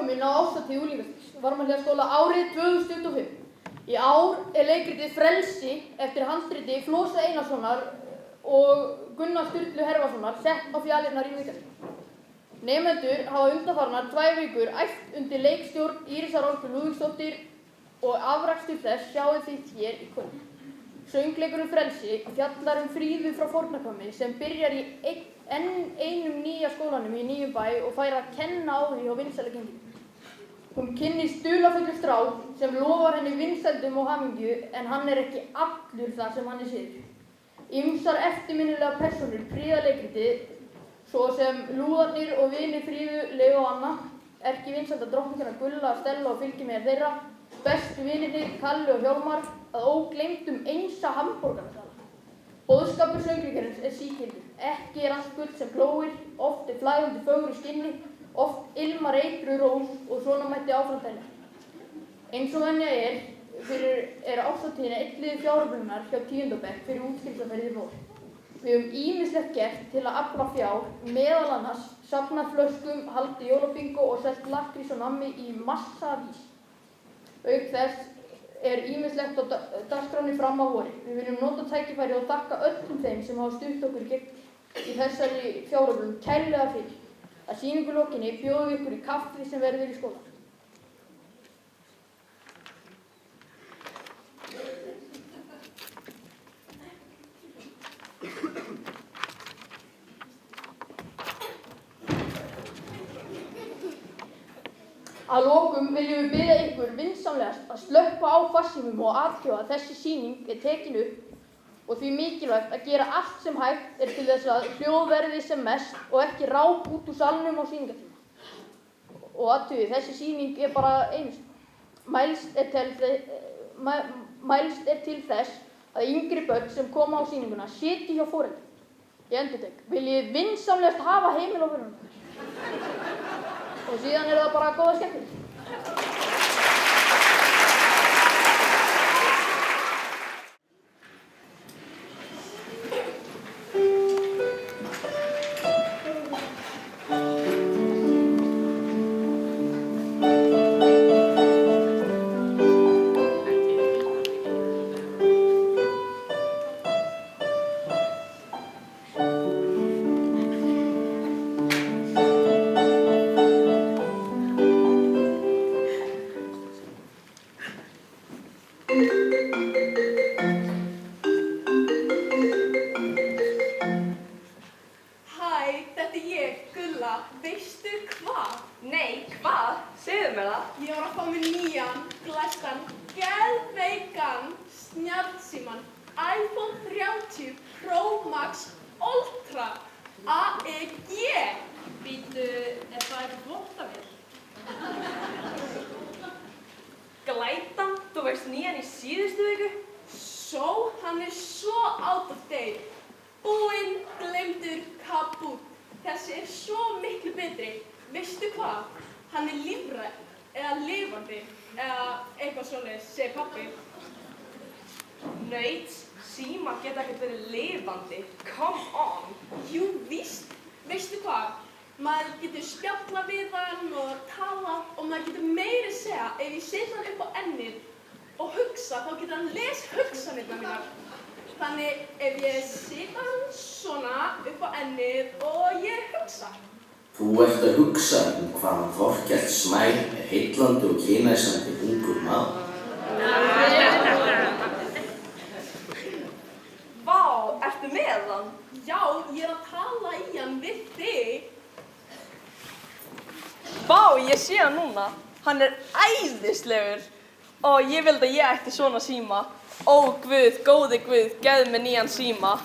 minn á árshátíð unglingastigs Varmahlíðarskóla árið 2025. Í ár leikritið Frelsi eftir handriti Flosa Einarssonar og Gunnar Sturlu Hervarssonar sett á fjalirnar í Mikaelsdal. Nemendur hafa undanfarnar 2 vikur æft undir leikstjórn Írisar Olgu Lúðvíksdóttur og afrakstur þess sjáið þið hér í kvöld. Söngleikurinn Frelsi fjallar Fríðu frá Fornahvammi sem byrjar í enn einum nýja skólanum í nýjum bæ og fær að kenna á því hjá vinsæla genginu. Hún kynnist dularfullu strák sem lofar henni vinsældum og hamingju en hann ekki allur það sem hann séður. Ýmsar eftirminnilegar persónur prýða leikritið, svo sem lúðarnir og vinir Fríðu, Leo og Anna, erkivinsælda drottningana Gulla, Stella og fylgimeyjar þeirra, bestu vinirnir Kalli og Hjálmar, að ógleymdum Einsa hamborgarasala. Boðskapur söngleikarins sígildur. Ekki allt gull sem glóir, oft flæðandi fögru skinni, oft ilmar eitru rós og svona mætti áfram telja. Eins og venja er árshátíðinni einn fjáröflunar hjá 10. bekk fyrir útskriftarferð í vor. Við höfum ýmislegt gert til að afla fjár, meðal annars safnað flöskum, haldið jólabingo og selt lakkrís og nammi í massavís. Auk þess ýmislegt á dagskránni fram á vori. Við viljum nota tækifærið og þakka öllum þeim sem hafa stutt okkur í þessari fjáröflun kærlega fyrir. Að sýningu lokinni bjóðum við ykkur í kaffi sem verður í skólanum. Að lokum viljum við biðja ykkur vinsamlegast að slökkva á farsímum og athuga að þessi sýning tekin upp og því mikilvægt að gera allt sem hægt til þess að hljóð verði sem mest og ekki rák út úr salnum á sýningartíma. Og athugið, þessi sýning bara einu sinni. Mælst til þess að yngri börn sem koma á sýninguna sitji hjá foreldrum. Ég endurtek, viljið vinsamlegast hafa heimil á börnunum. Og síðan það bara góða skemmtun. Þú ert að hugsa hvaðan Þorkell Snær heillandi og kynæsandi ungur maður. Vá, ertu með hann? Já, ég að tala í hann við þig. Vá, ég sé hann núna. Hann æðislegur. Og ég vildi að ég ætti svona síma. Ó Guð, góði Guð, gefðu mér nýjan síma.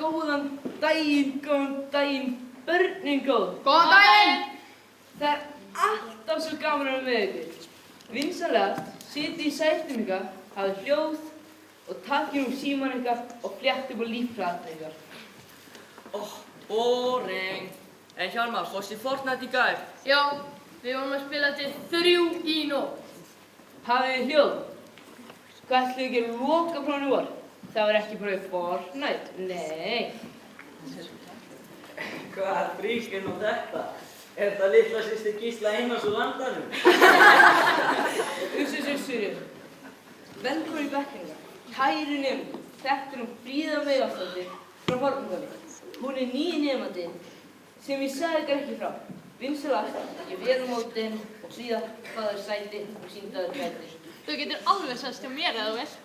Góðan daginn, börnin góð. Góðan daginn! Það er alltaf svo gaman að vera með ykkur. Vinsamlegast, sitið í sætum ykkar, hafið hljóð og takið símann ykkar og fléttið upp á líffræðina ykkar. Boring. En Hjálmar, fórstu í Fortnite í gær? Já, við vorum að spila til 3 í nótt. Hafið þið hljóð? Hvað ætlið þið að gera lokaprófin í vor? Það var ekki bara í Fortnite, nei. Hvað frík er nú þetta? Er þetta litla systir Gísla Einars úr Landanum? Ussur. Velkomin í bekkina. Kæru nemendur, þetta er Fríða Veigarsdóttir frá Hornafirði. Hún er nýi nemandi sem ég sagði ykkur ekki frá. Vinsamlegast, ég ver mótin og síðan hvað er sæti og sýndaður kæti. Þú getur alveg sest hjá mér eða þú vilt.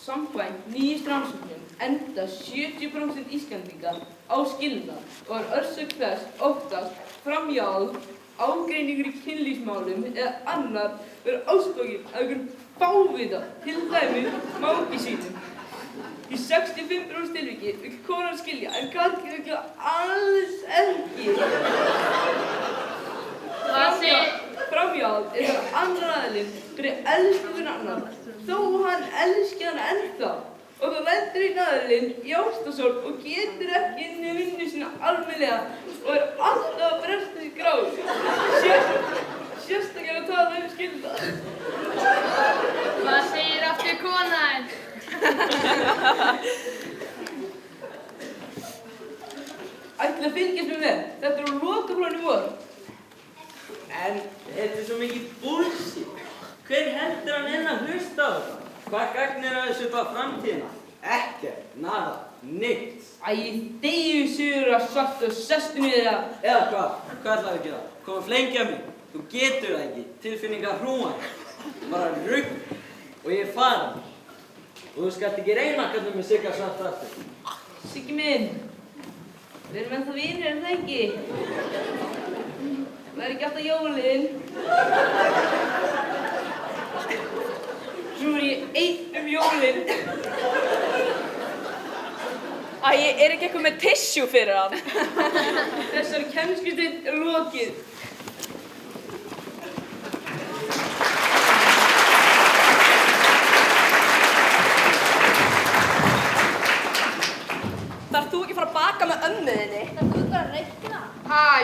Samkvæmt nýjustu rannsóknum enda 70% Íslendinga á skilnað og er orsök þess oftast framhjáhald, ágreiningur í kynlífsmálum eða annar verður ástfanginn af einhverjum fávita, til dæmis mági sínum. Í 65% tilviki vill konan skilja en karlinn vill alls ekki. Framhjáhald er þegar annar aðilinn fyrir elsku annan þó hann elski hann ennþá og það lendir einn aðilinn í ástarsorg og getur ekki inn í vinnu sína almennilega og er alltaf að bresta í grát. Sérstaklega að tala skilnað. Hvað segir aftur konan? Ætli að fylgjast með mér. Þetta er á lokaprófinu í vor. En þetta er svo mikið bullshit. Hver heldur hann inn að hlusta á þetta? Hvað gagn er að þessu upp á framtíðina? Ekkert, nada, neitt. Deyju suður að svart og sestu niður það. Eða hvað? Hvað ætlaðu að gera? Koma að flengja mig? Þú getur það ekki. Tilfinningar hrúan. Bara rugg. Og ég er farin. Og þú skalt ekki reyna að kalla mig Sigga svart aftur. Siggi minn. Við erum ennþá vinir, er það ekki? Það er ekki alltaf jólin. Svo er ég einn jólin. Er ekki eitthvað með tissue fyrir hann? Þessari kennskustund er lokið. Þarf þú ekki að fara að baka með ömmu þinni? Það er bara að reikna.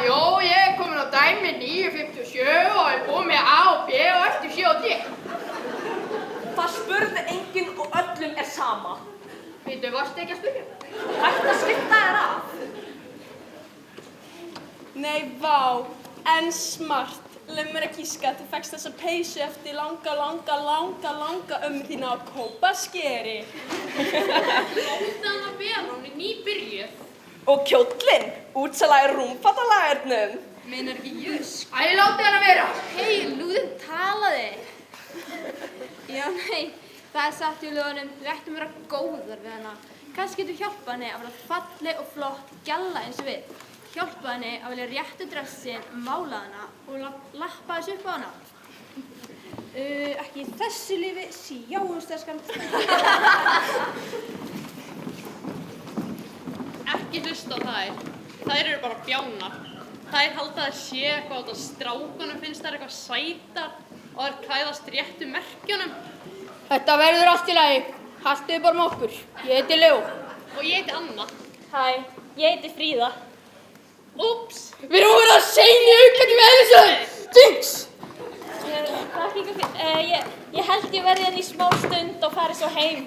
Jó, ég er komin á dæmi 9.57 og er búinn með A og B og eftir C og D. Það spurði enginn og öllum er sama. Veitu, varstu ekki að spyrja? Hættu að skipta þér af. Nei, vá, en smart. Leif mér að gíska að þú fékkst þessa peysu eftir langa ömmu þína á Kópaskeri. Óttan að vera, hún er nýbyrjuð. Og kjóllinn, útsala í rúmfattalagernum. Meinar ekki jusk? Æ, látið hana vera. Hei, lúðinn talaði. Já, nei, það er sagt í lögunum, við ættum að vera góðar við hana. Kannski getur hjálpað henni að vera falleg og flott gjalla eins og við. hjálpaði henni að velja réttu dressin, málaði hana og lappaði þessu upp á hana. Ekki í þessu lífi, sjáumst elskan. Ekki hlusta á þær. Þær eru bara bjánar. Þær halda að sé eitthvað út á strákunum, finnst þær eitthvað sætar og þær klæðast réttu merkjunum. Þetta verður allt í lagi. Haltu þið bara með okkur. Ég heiti Leó. Og ég heiti Anna. Hæ, ég heiti Fríða. Úps! Við erum að vera sein í aukandi með þessu! Jinx! Ég held ég verði hérna í smá stund og fari svo heim.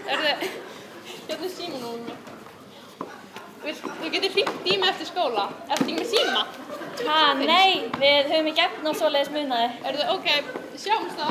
Hérna er síminn núna. Þú getur hringt í mig eftir skóla. Ertu ekki með síma? Nei, við höfum ekki efni á svoleiðis munaði. Ok, sjáumst þá.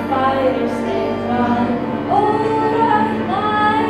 Færist eitthvað órætt nær,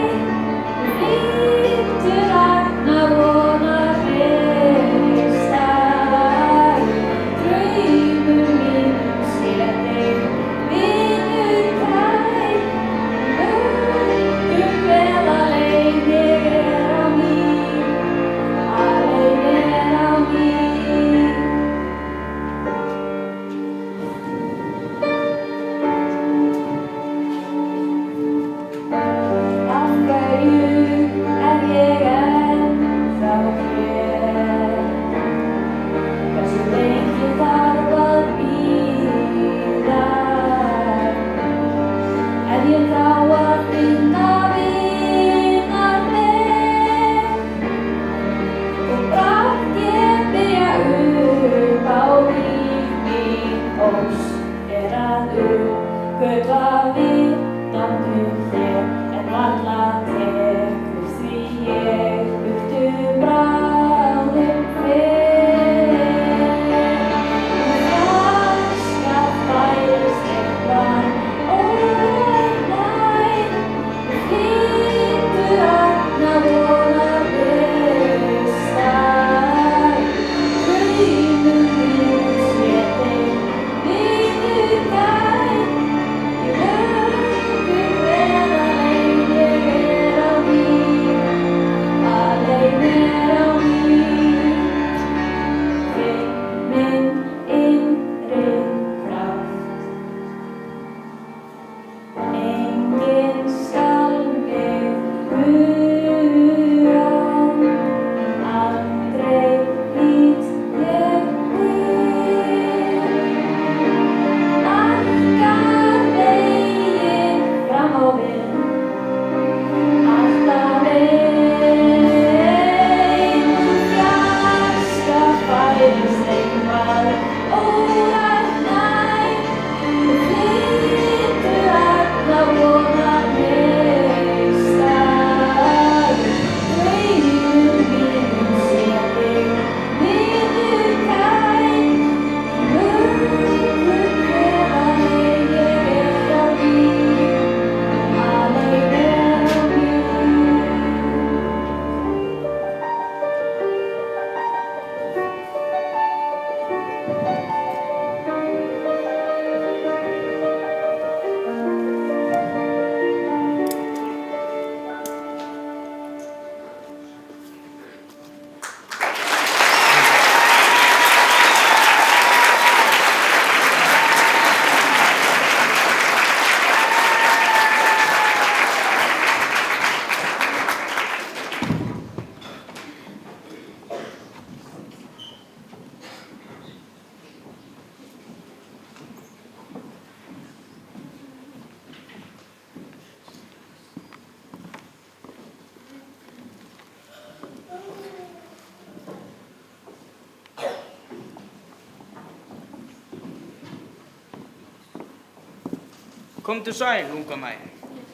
Komdu sæl, unga mæ.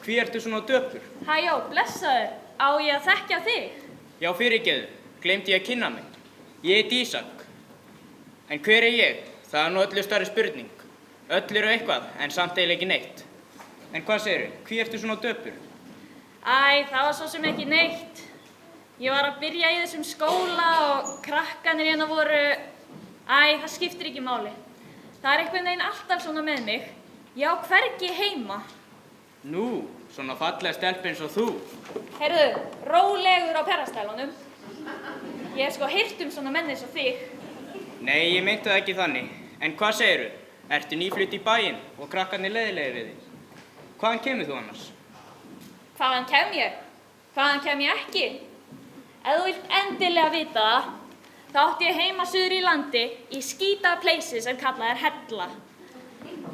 Hví ertu svona döpur? Hæjó, blessaður. Á ég að þekkja þig? Já, fyrirgeðu. Gleymdi ég að kynna mig. Ég heit Ísak. En hver er ég? Það er nú öllu stærri spurning. Öll eru eitthvað, en samt eiginlega ekki neitt. En hvað segirðu? Hví ertu svona döpur? Æ, það var svo sem ekki neitt. Ég var að byrja í þessum skóla og krakkanir hérna voru... Æ, það skiptir ekki máli. Það er einhvern veginn alltaf svona með mig. Ég á hvergi heima. Nú, svona fallega stelp eins og þú. Heyrðu, rólegur á perrastælunum. Ég hef sko heyrt svona menn eins og þig. Nei, ég meinti það ekki þannig. En hvað segirðu? Ertu nýflutt í bæinn og krakkarnir leiðilegir við þig? Hvaðan kemur þú annars? Hvaðan kem ég? Hvaðan kem ég ekki? Ef þú vilt endilega vita það, þá átti ég heima suður í landi í skítapleisi sem kallað er Hella.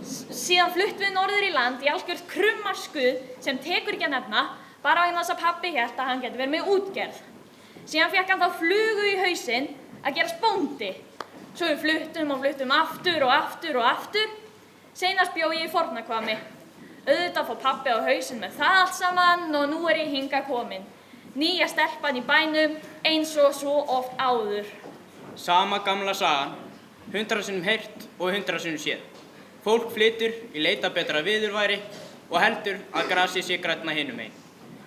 Síðan fluttum við norður í land í algjört krummaskuð sem tekur ekki að nefna, bara vegna þess að pabbi hélt að hann geti verið með útgerð. Síðan fékk hann þá flugu í hausinn að gerast bóndi. Svo við fluttum og fluttum aftur og aftur og aftur. Seinast bjó ég í Fornahvammi. Auðvitað fór pabbi á hausinn með það allt saman og nú er ég hingað komin. Nýja stelpan í bænum eins og svo oft áður. Sama gamla sagan, 100 sinnum heyrt og 100 sinnum séð. Fólk flytur í leita betra viðurværi og heldur að grasið sé grænna hinum megin.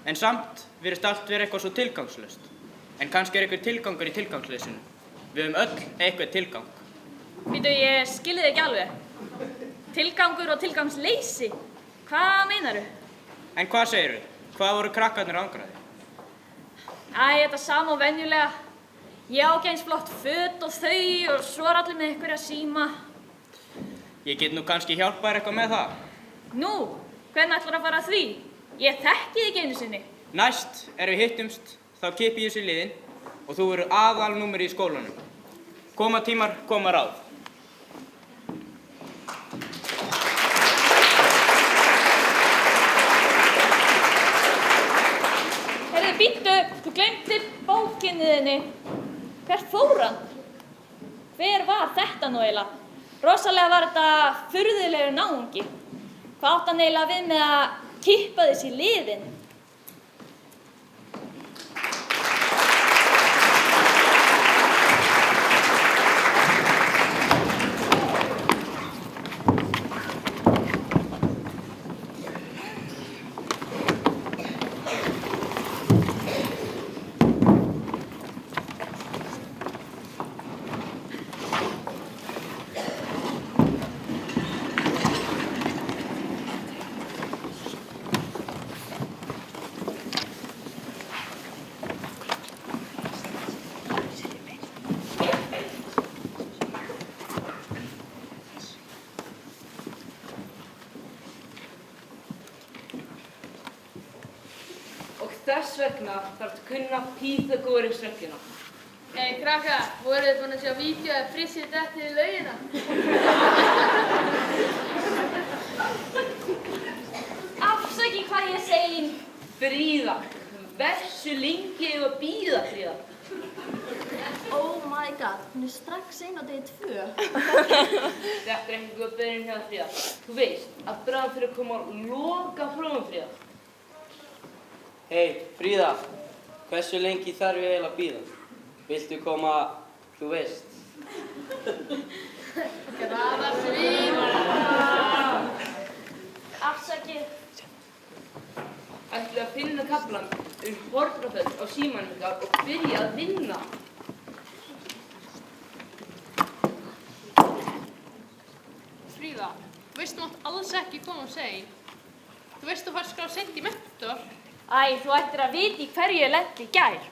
En samt virðist allt vera eitthvað svo tilgangslaust. En kannski er einhver tilgangur í tilgangsleysinu. Við höfum öll eitthvað tilgang. Býtu, ég skilði þig ekki alveg. Tilgangur og tilgangsleysi? Hvað meinaru? En hvað segirðu? Hvað voru krakkarnir angraði? Æ, þetta sama og venjulega. Ég á ekki eins flott föt og þau og svo er allir með einhverja síma. Ég get nú kannski hjálpað þér eitthvað með það. Nú, hvernig ætlarðu að fara að því? Ég þekki þig ekki einu sinni. Næst við hittumst, þá kippi ég þessu liðin og þú verður aðalnúmer í skólanum. Koma tímar, koma ráð. Heyrðu, bíddu, þú gleymdir bókinni þinni. Hvert fór hann? Hver var þetta nú eiginlega? Rosalega var þetta furðulegur náungi. Hvað átti hann eiginlega við með að kippa þessi liðin? Þess vegna þarf að kunna Pýþagóras-regluna. Krakkar, voruð þið búin að sjá vídeó að Frissi detti í laugina? Afsaki hvað ég segi. Fríða, hversu lengi eigum við að bíða, Fríða? Oh my god, hún er strax ein á degi 2. Þetta er ekki góð byrjun hjá Fríða. Þú veist að bráðum fyrir að koma að loka prófum, Fríða. Hey, Fríða, hversu lengi þarf ég eiginlega að bíða? Viltu koma, þú veist? Graðar svín! Afsakið. Ætlum við að finna kaflan Hornafell á símanum ykkar og byrja að vinna. Fríða, þú veist þú mátt alls ekki koma og segja. Þú veist þú fær skrá seint í mentor. Æ, þú ættir að vita í hverju ég lenti í gær.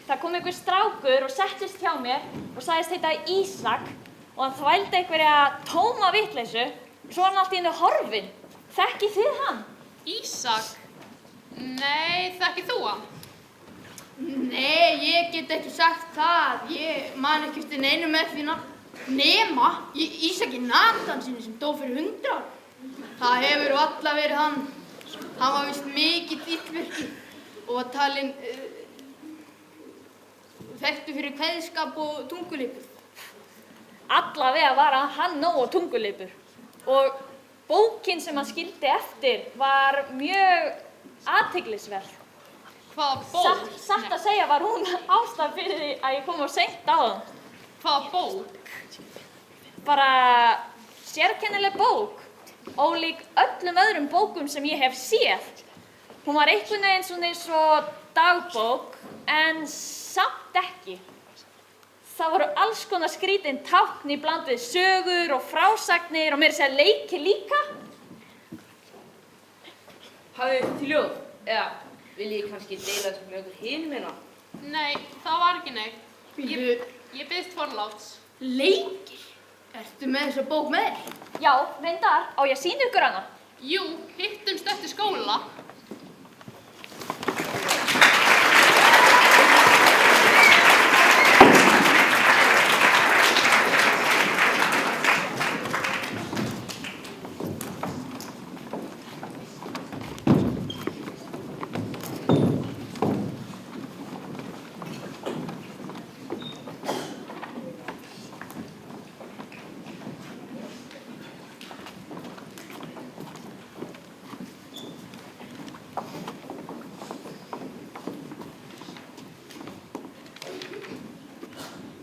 Það kom einhver strákur og settist hjá mér og sagðist heita Ísak og hann þvældi einhverja tóma vitleysu og svo var hann allt í einu horfinn. Þekkið þið hann? Ísak? Nei, þekkið þú hann? Nei, ég get ekki sagt það. Ég man ekki eftir neinu með því nema Ísaki Nathansinni sem dó fyrir 100 ár. Það hefur varla verið hann. Hann var víst mikill illvirki og var talinn þekktur fyrir kveðskap og tunguleipur. Allavega var hann nóg og tunguleipur. Og Bókin sem hann skildi eftir var mjög athyglisverð. Hvaða bók? Satt að segja var hún ástæðan fyrir því að ég kom of seint á það. Hvaða bók? Bara sérkennileg bók, ólík öllum öðrum bókum sem ég hef séð. Hún var einhvern veginn svona eins og dagbók, en samt ekki. Það voru alls konar skrítin tákn í bland við sögur og frásagnir og meira að segja leiki líka. Hafið þið til ljóð? Eða viljið kannski deila þessu með okkur hinum hérna? Nei, það var ekki neitt. Ég biðst forláts. Leikir? Ertu með þessa bók með þér? Já, reyndar. Á ég að sýna ykkur hana? Jú, hittumst eftir skóla.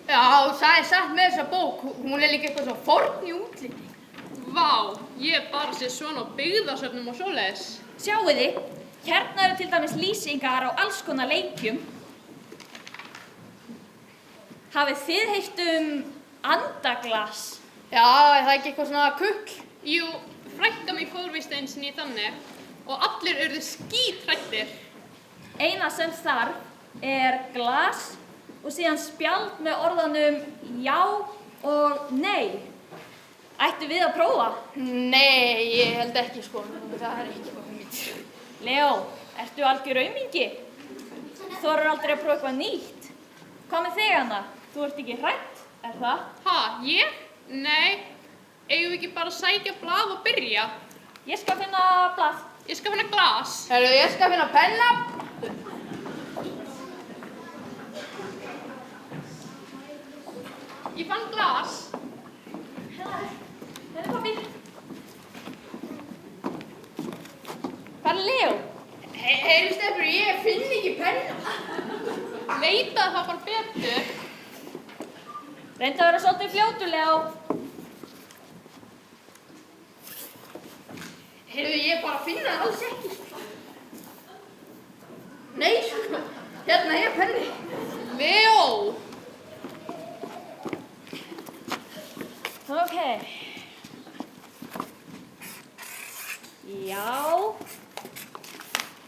Já, það er satt með þessa bók. Hún er líka eitthvað svo forn í útliti. Vá, ég hef bara séð svona á byggðasöfnum og svoleiðis. Sjáið þið, hérna eru til dæmis lýsingar á alls konar leikjum. Hafið þið heyrt andaglas? Já, er það ekki eitthvað svona kukl? Jú, frænka mín fór víst einu sinni í þannig og allir urðu skíthræddir. Eina sem þarf er glas og síðan spjald með orðanum já og nei. Ættu við að prófa? Nei, ég held ekki sko. Það er ekki hvað mitt. Leó, ertu algjör aumingi? Þorir aldrei að prófa eitthvað nýtt? Hvað með þig, Anna? Þú ert ekki hrædd, er það? Ha, ég? Nei. Eigum við ekki bara að sækja blað og byrja? Ég skal finna blað. Ég skal finna glas. Herru, ég skal finna penna. Ég fann glas. Þetta er pabbi. Hvað er Leó? Heyri Stefur, ég finn ekki penna. Leitaði það bara betur. Reyndu að vera svolítið fljótur, Leó. Heyrðu, ég bara finna það alls ekki. Nei, sko. Hérna er penni. Leó! Ok. Já.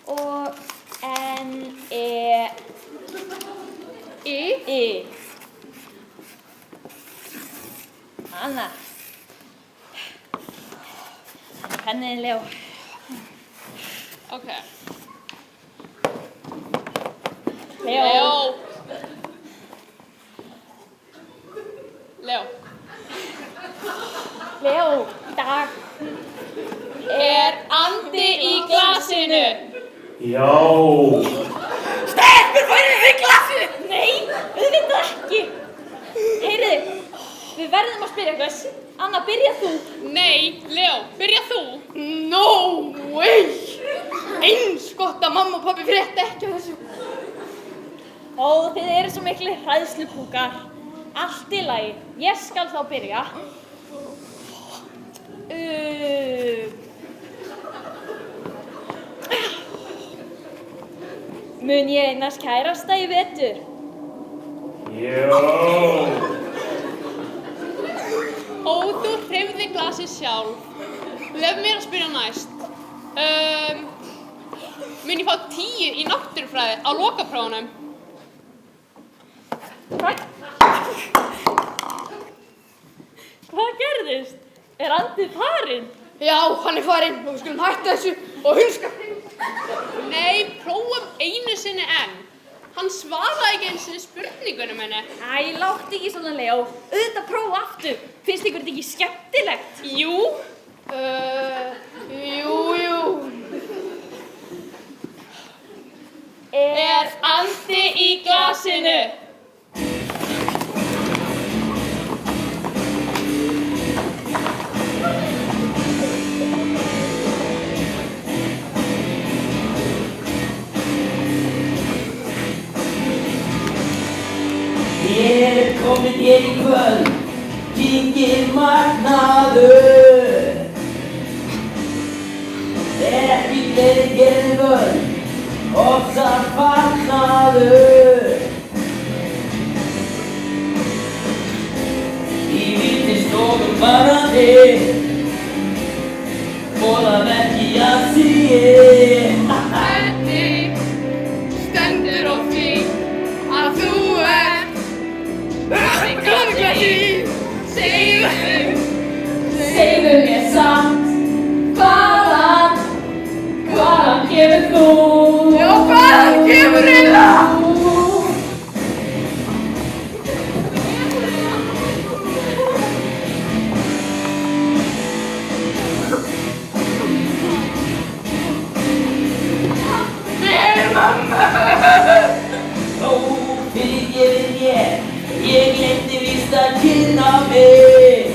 Og N-E... I. Anna. Penniðin, Leó. Ok. Leó. Leó. Leó, í dag er andi í glasinu. Já. Stelpur, færið þið glasið? Nei, auðvitað ekki. Heyriði, við verðum að spyrja hvers. Anna, byrja þú. Nei, Leó, byrja þú. No way! Eins gott að mamma og pabbi frétta ekki af þessu. Ó, þið eru svo miklu hræðslupúkar. Allt í lagi, ég skal þá byrja. Mun ég eignast kærasta í vetur? Já. Ó, þú hreyfði glasið sjálf. Lef mér að spyrja næst. Mun ég fá 10 í náttúrufræði á lokaprófunum? Hvað gerðist? Er andið farinn? Já, hann er farinn og við skulum hætta þessu og hunska. Nei, prófum einu sinni enn. Hann svaraði ekki einu sinni spurningunum henni. Æ, láttu ekki svona, Leó. Auðvitað prófa aftur. Finnst ykkur þetta ekki skemmtilegt? Jú. Jú. Er andi í glasinu? komið hér í kvöld, kyngir magnaður. Ekki fleiri gerði völd, ofsar fagnaður. Í vitnisstofum varandi, boðað ekki að sígi. Hvernig stendur á því að þú ert Kamikaze? Segðu mér samt, hvaðan kemur þú? Já, hvaðan kemur eiginlega? Ó, fyrirgefið mér, ég gleymdi víst að kynna mig.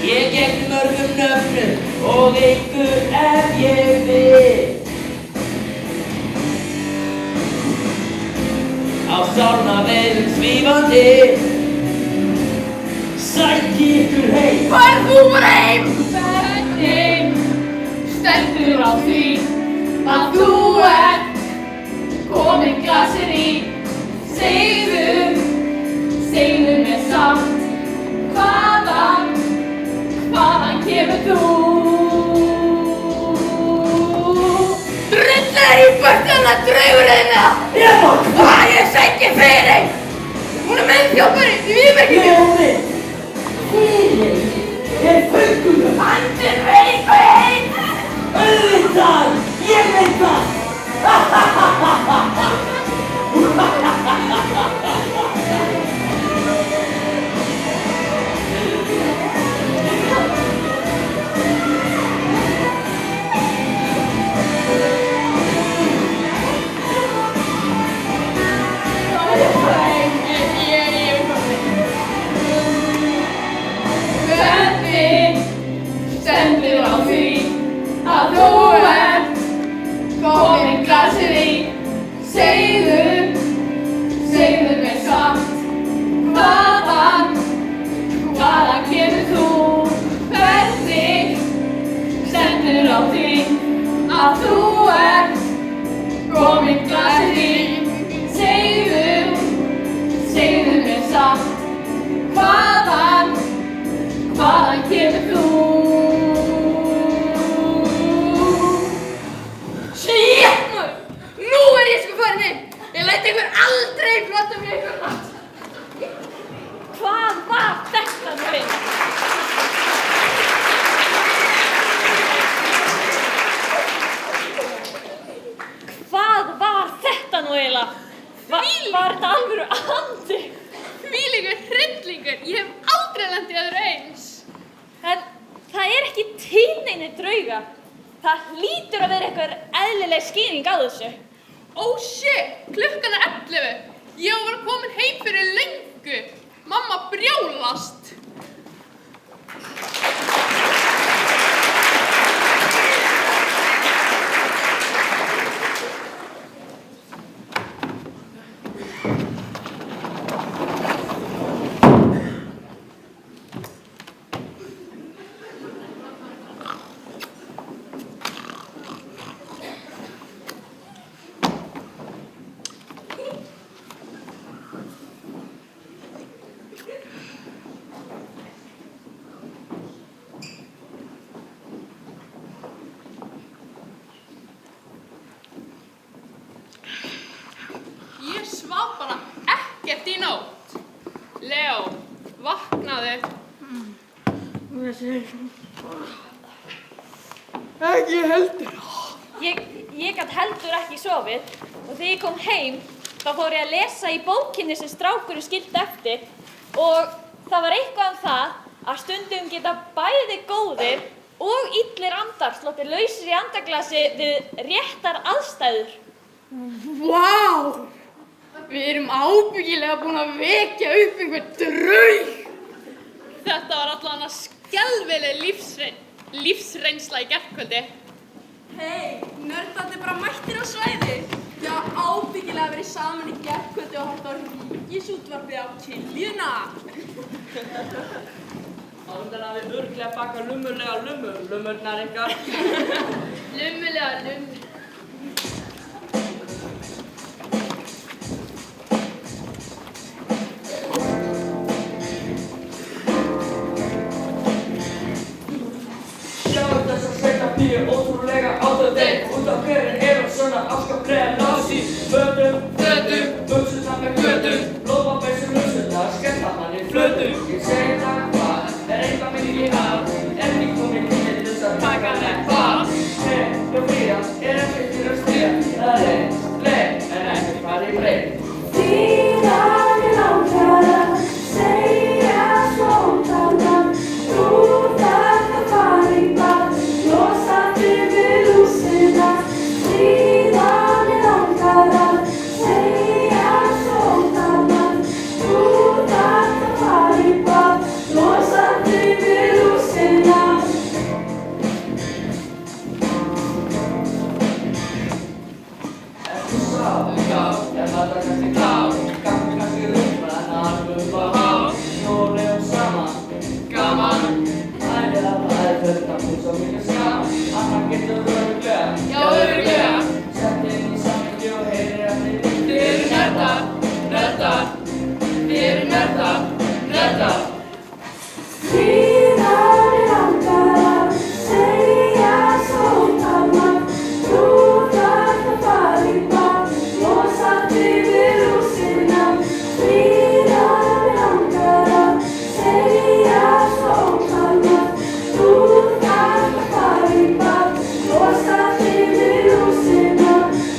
Ég gegn mörgum nöfnum og einhver ef ég vil. Á sálnaveiðum svífandi, sæki ykkur heim. Færð þú bara heim? Hvernig stendur á því að þú ert Kamikaze? Segðu mér samt, hvaðan kemur þú? Drullar í börnana draugurina! Hvað ég sengi fyrir? Hún er meðþjófari í Víðberginu! Ljómið, fyrir er föngugur. Andinn veit hvað ég heit! Auðvitað, ég veit það. Hvernig stendur á því að þú ert Kamikaze? Segðu mér samt, hvaðan kemur þú? Hvernig stendur á því að þú ert Kamikaze? Segðu mér samt, hvaðan kemur þú? Shit, maður! Nú er ég sko farin heim! Ég læt ykkur aldrei flota mér ykkur mat! Hvað var þetta nú eiginlega? Hvað var þetta nú eiginlega? Var þetta alvöru andi? Þvílíkur hryllingur! Ég hef aldrei lent í öðru eins! En það er ekki til neinir draugar. Það hlýtur að vera einhver eðlileg skýring á þessu. Oh shit! Klukkan er 11! Ég var komin heim fyrir löngu! Mamma brjálast! Ég svaf bara ekkert í nótt. Leo, vaknaðu. Ekki heldur. Ég gat heldur ekki sofið og þegar ég kom heim þá fór ég að lesa í bókinni sem strákurinn skildi eftir og það var eitthvað um það að stundum geta bæði góðir og illir andar sloppið lausir í andaglasi við réttar aðstæður. Vá! Við erum ábyggilega búin að vekja upp einhver draug. Þetta var allavega skelfileg lífsreynsla í gærkvöldi. Hei, nördarnir bara mættir á svæði. Já, ábyggilega verið saman í gærkvöldi og að horfa á Ríkisútvarpið á Kiljuna. Áður að við örugglega baka lummulega lummurnar ykkar. Lummulega lummur. Sjáum þess að sveita bíu ótrúlega átöðið. Út á hverjum eru svona afskaplega lási. Fötum, buxurnar með götum. Lófabeysum hugsurnar, skella manni flötum. Ég segi það hvað, eitthvað mikið í haf. Ekki komið til þess að taka nefn hvað. Hjá fría, ekki til að stríða. Það leið, en ekki farið breytt. Síðan langar að segja svontalan. Þú þarft að fara í bað, losa þig við rúsina. Síðan langar að segja svontalan. Þú þarft að fara í bað, losa þig við rúsina. Ekki sá, já, ég maður kannski klár. Kaffi kannski rúmra, en alveg á hár. Snúlegum saman, gaman. Æðið að það fullt af hús og mikið skam. Annar getur örugglega, já örugglega. Sett inn í samhengi og heyrir eftir. Þið eru nördar, nördar. Þið eru nördar, nördar. Síðan langar að segja svontalan. Þú þarft að fara í bað, losa þig við rúsina. Síðan langar að segja svontalan. Þú þarft að fara í bað, losa þig við rúsina.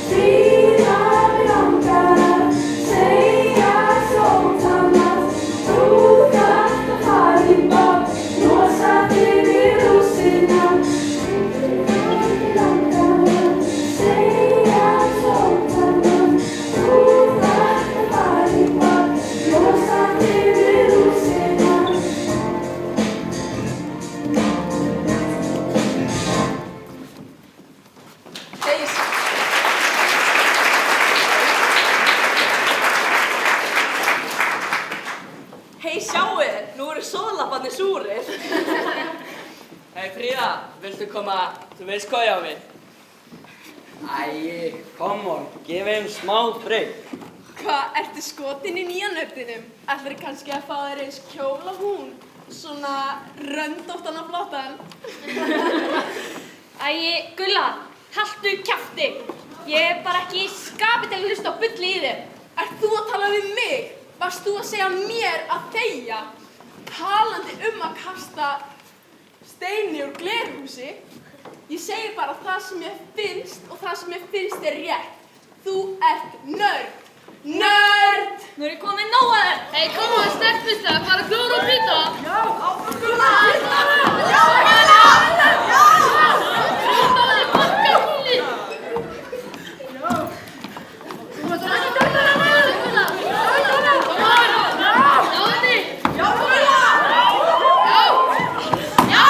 Síðan langar að segja svontalan. Þú þarft að fara í bað, losa þig við rúsina. Síðan langar að segja svontalan. Þú þarft að fara í bað, losa þig við rúsina. Hei, sjáuð, nú eru sóðlapparnir súrir. Hei Fríða, viltu koma, þú veist hvað ég á við? Æi, come on, gef þeim smá breyk. Hvað, ertu skotin í nýja nördinum? Ætlarðu kannski að fá þér eins kjól og hún? Svona röndóttan og flottan? Æi, Gulla, haltu kjafti. Ég er bara ekki í skapi til að hlusta á bulli í þér. Ert þú að tala við mig? Varst þú að segja mér að þegja? Talandi að kasta steini úr glerhúsi. Ég segi bara það sem mér finnst og það sem mér finnst er rétt. Þú ert nörd. Nörd! Nú er ég komin nóg að þér. Hei, koma að sterkvist það, hvað er klóra og pýta? Já, áfram Gulla! Flótaði bakka húlið! Þú ert ekki dörðan að maður, Gulla! Náði! Já, Gulla! Já!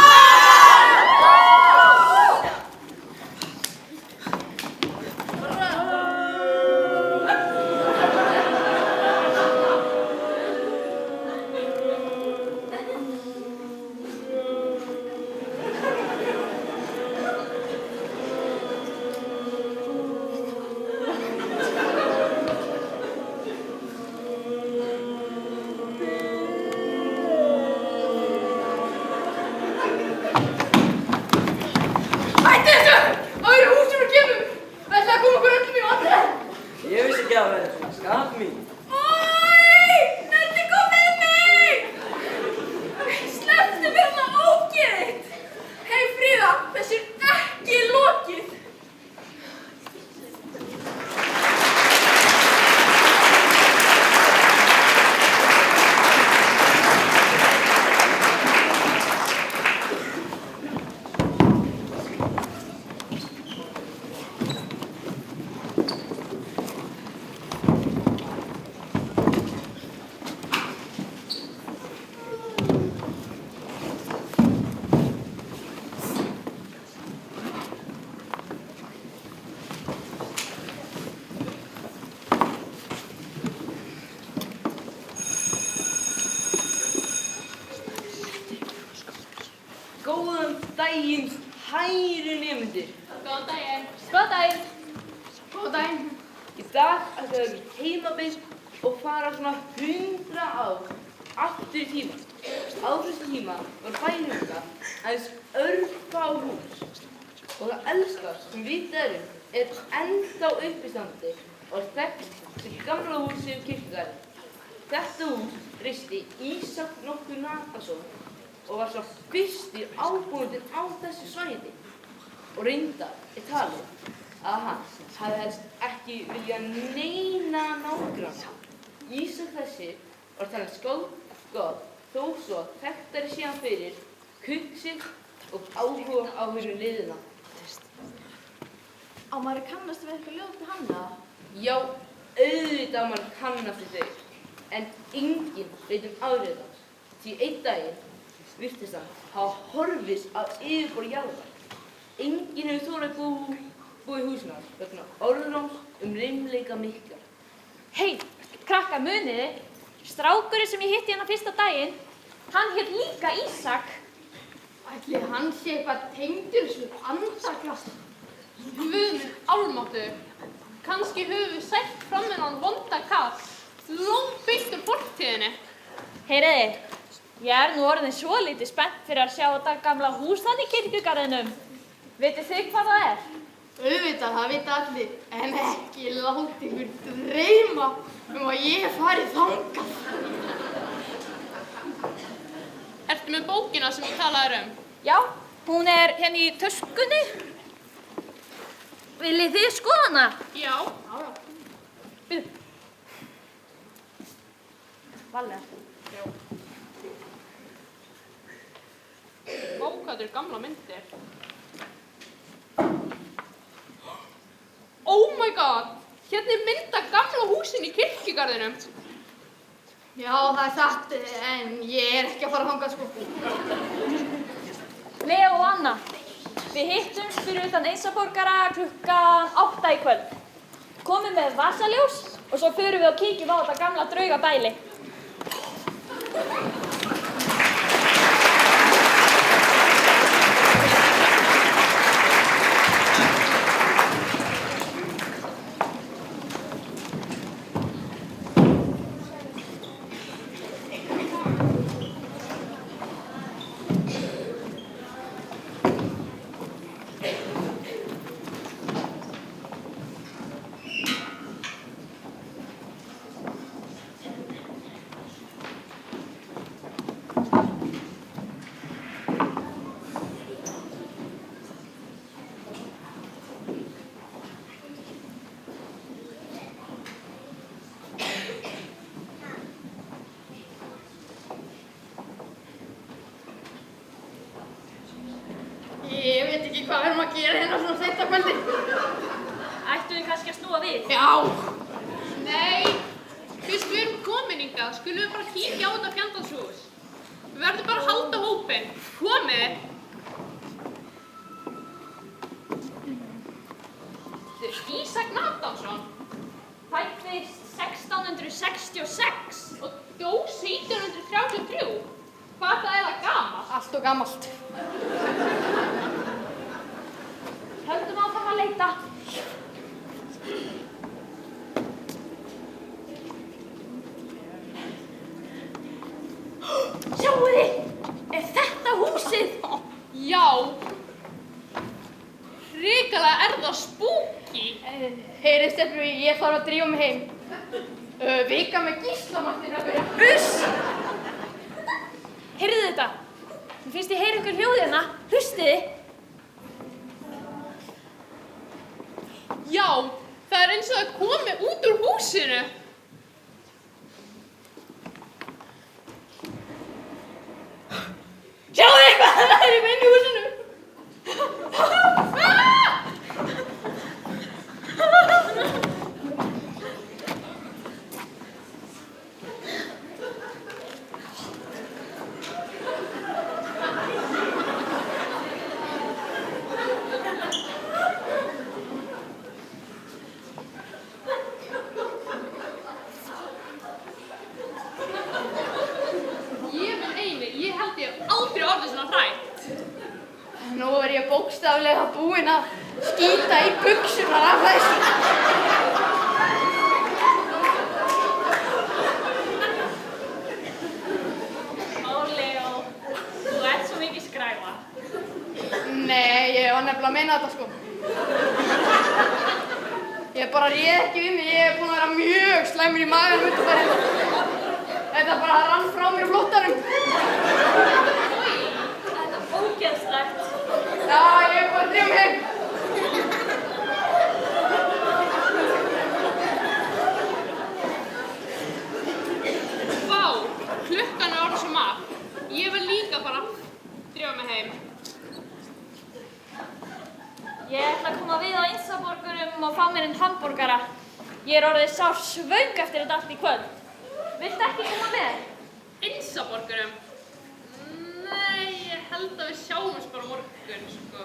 daginn, kæru nemendur. Góðan daginn. Góðan daginn. Góðan daginn. Í dag ætlum við í heimabygg og fara svona 100 ár aftur í tíma. Á þessu tíma var bænum þetta aðeins örfá hús og það elsta sem vitað ennþá uppistandi og þekkt sem gamla húsið um kirkjugarðinn. Þetta hús reisti Ísak nokkur Natason og var svo fyrsti ábúandinn á þessu svæði og reyndar talið að hann hafði helst ekki viljað neina nágranna. Ísak þessi var talið skáldgott þó svo þekktari síðan fyrir kuksið og áhuga á hinu liðina. Á maður kannast við eitthvað ljóð til hann eða? Já, auðvitað maður kannast við þau, en enginn veit afrið hans, því einn daginn virtist hann hafa horfist af yfirborði jarðar. Enginn hefur þorað búið í húsinu hans vegna orðróms reimleika mikla. Hey, krakkar, muniði, strákurinn sem ég hitti hérna fyrsta daginn, hann hét líka Ísak. Ætli hann sé eitthvað tengdur þessu andaklasta? Guð minn almáttugur. Kannski höfum við sætt fram með hann vonda kall, langt beint úr fortíðinni. Heyriði, ég er nú orðin svolítið spennt fyrir að sjá þetta gamla hús þarna í kirkjugarðinum. Vitið þið hvað það er? Auðvitað, það vita allir, en ekki láta ykkur dreyma að ég fari þangað. Ertu með bókina sem ég talaði um? Já, hún er hérna í töskunni. Viljið þið skoða hana? Já. Bíddu. Vallega. Já. Vá, hvað eru gamla myndir. Oh my god! Hérna er mynd af gamla húsinu í kirkjugarðinum. Já, það er satt, en ég er ekki að fara þangað sko. Leo og Anna, við hittumst fyrir utan Ísaborgara klukkan 8 í kvöld. Komum með vasaljós og svo förum við og kíkjum á þetta gamla draugabæli. Ég veit ekki hvað við erum að gera hérna svona seint á kvöldi. Ættum við kannski að snúa við? Já. Nei, fyrst við erum komin hingað, skulum við bara kíkja á þetta fjandalshús. Við verðum bara að halda hópinn. Komið! Ísak Natason fæddist 1666 og dó 1733. Hvað það er það gamalt? Allt og gamalt. Höldum áfram að leita. Sjáu þið! Er þetta húsið? Já. Hrikalega er það spooky. Heyri, stelpur, ég þarf að drífa mig heim. Vika með gíslamattin að byrja. Uss! Heyrðu þetta? Mér finnst ég heyra ykkur hljóð hérna. Hlustiði. Já, það er eins og það komi út úr húsinu. Sjáu þið eitthvað? Það er í húsinu. búinn að skýta í buxurnar af þessu. Leo, þú ert svo mikið skræfa. Nei, ég var nefnilega að meina þetta sko. Ég bara réð ekki við mig, ég búinn að vera mjög slæmur í maganum undanfarið. Þetta bara rann frá mér á flóttanum. Þetta er ógeðslegt. Já, ég er bara að drífa mig heim. Vá, klukkan er orðin svo margt. Ég vil líka bara drífa mig heim. Ég ætla að koma við á Einsaborgurum og fá mér einn hamborgara. Ég er orðið sár svöng eftir þetta allt í kvöld. Viltu ekki koma með? Einsaborgurum? Nei, ég held að við sjáumst bara á morgun, sko.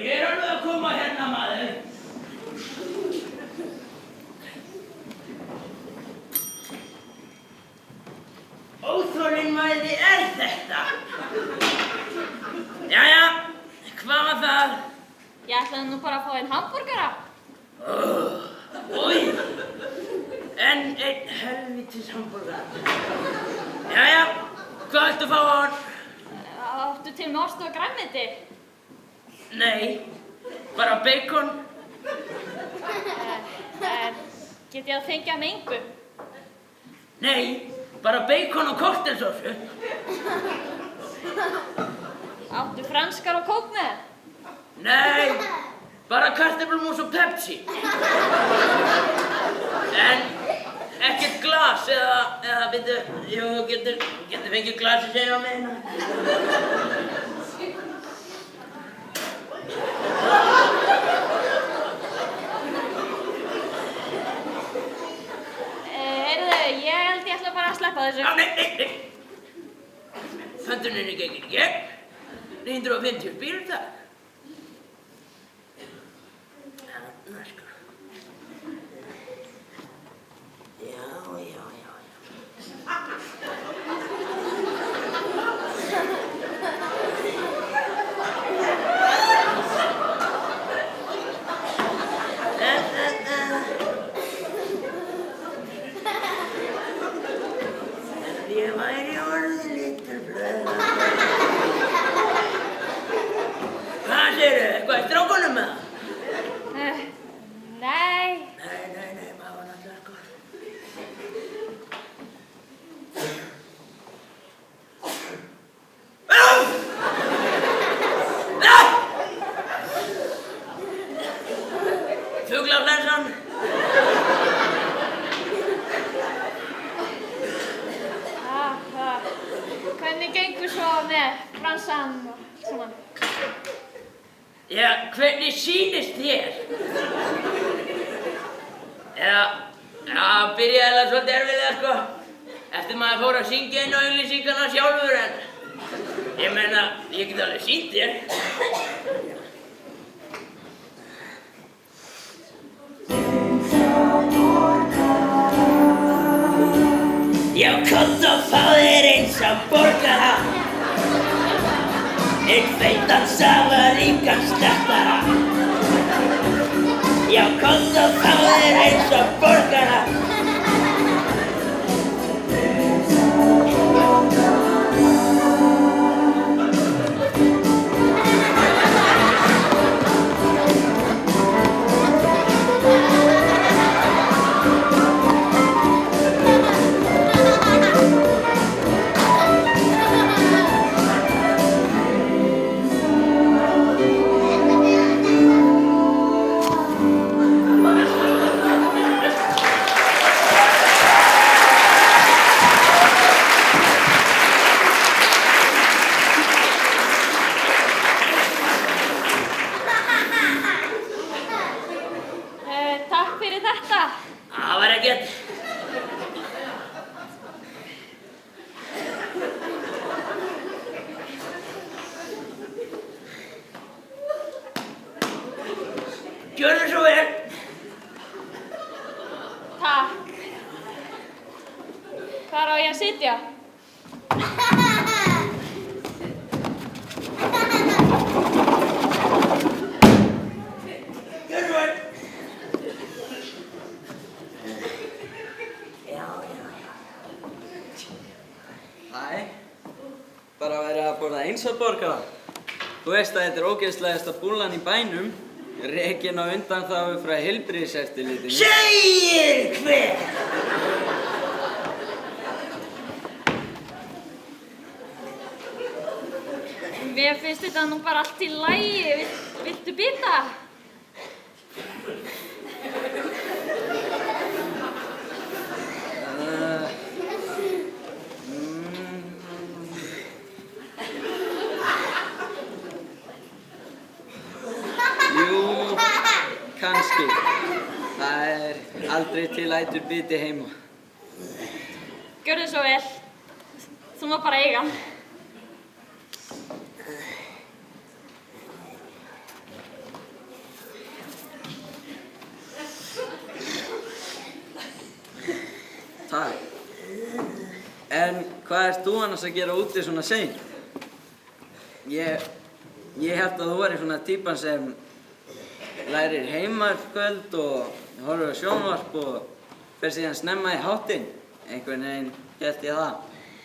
Ég er alveg að koma hérna, maður. Óþolinmæði er þetta. Jæja, hvað var það? Ég ætlaði nú bara að fá einn hamborgara. Új, enn einn helvítis hamborgara. Jæja, hvað viltu fá á hann? Áttu til með osti og grænmeti? Nei, bara bacon. Get ég að fengja með engu? Nei, bara bacon og koktelsósu. Áttu franskar og kók með? Nei, bara kartöflumús og Pepsi. En ekkert glas eða byrju, jú, getur fengið glasi sem ég á með hérna. Ég held ég ætla bara að sleppa þessu. Nei. Pöntuninni gengir í gegn. 950 bíl það. Þarna sko. Já. Ég væri orðin lítil blöð. Hvað segirðu? Eitthvað í strákunum með það? Nei. Nei, maður var náttúrulega sko. Fuglaflensan. Hvernig gengur svo með fransan og svona? Já, hvernig sýnist þér? Já, byrjaði það svolítið erfiðlega sko. Eftir maður fór að syngja inn á auglýsingarnar sjálfur en ég meina, ég get alveg sýnt þér. Já, komdu og fá þér eins og borgara. Einn feitan safaríkan slettara. Já, komdu og fá þér eins og borgara. ekkert. Gjörðu svo vel. Takk. Hvar á ég að sitja? Gjörðu vel. Hæ, bara verið að borða eins og borgara. Þú veist að þetta er ógeðslegasta búllan í bænum, rekin á undanþágu frá heilbrigðiseftirlitinu. Segir hver? Mér finnst þetta nú bara allt í lagi. Viltu bita? Jú, kannski. Það er aldrei til ætur biti heima. Gjörðu svo vel. Þú má bara eiga hann. Takk. En hvað ert þú annars að gera úti svona seint? Ég held að þú væri svona típan sem lærir heimakvöld og horfir á sjónvarp og fer síðan snemma í háttinn. Einhvern veginn hélt ég það.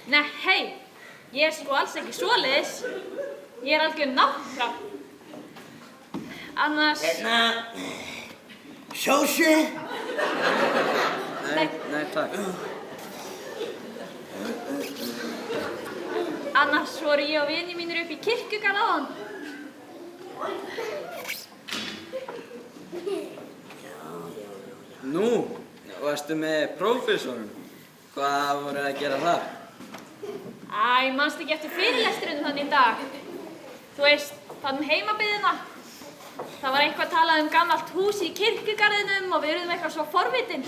Nei, hei. Ég er sko alls ekki svoleiðis. Ég er algjör náttúra. Annars... Sósu? Nei, takk. Annars voru ég og vinir mínir upp í kirkjugarð áðan. Nú, varstu með prófessorinn? Hvað voru að gera þar? Æ, manstu ekki eftir fyrirlesturinn þannig í dag? Þú veist, þannig heimabyggðina. Það var eitthvað talað um gamalt hús í kirkjugarðinum og við erum eitthvað svo forvitin.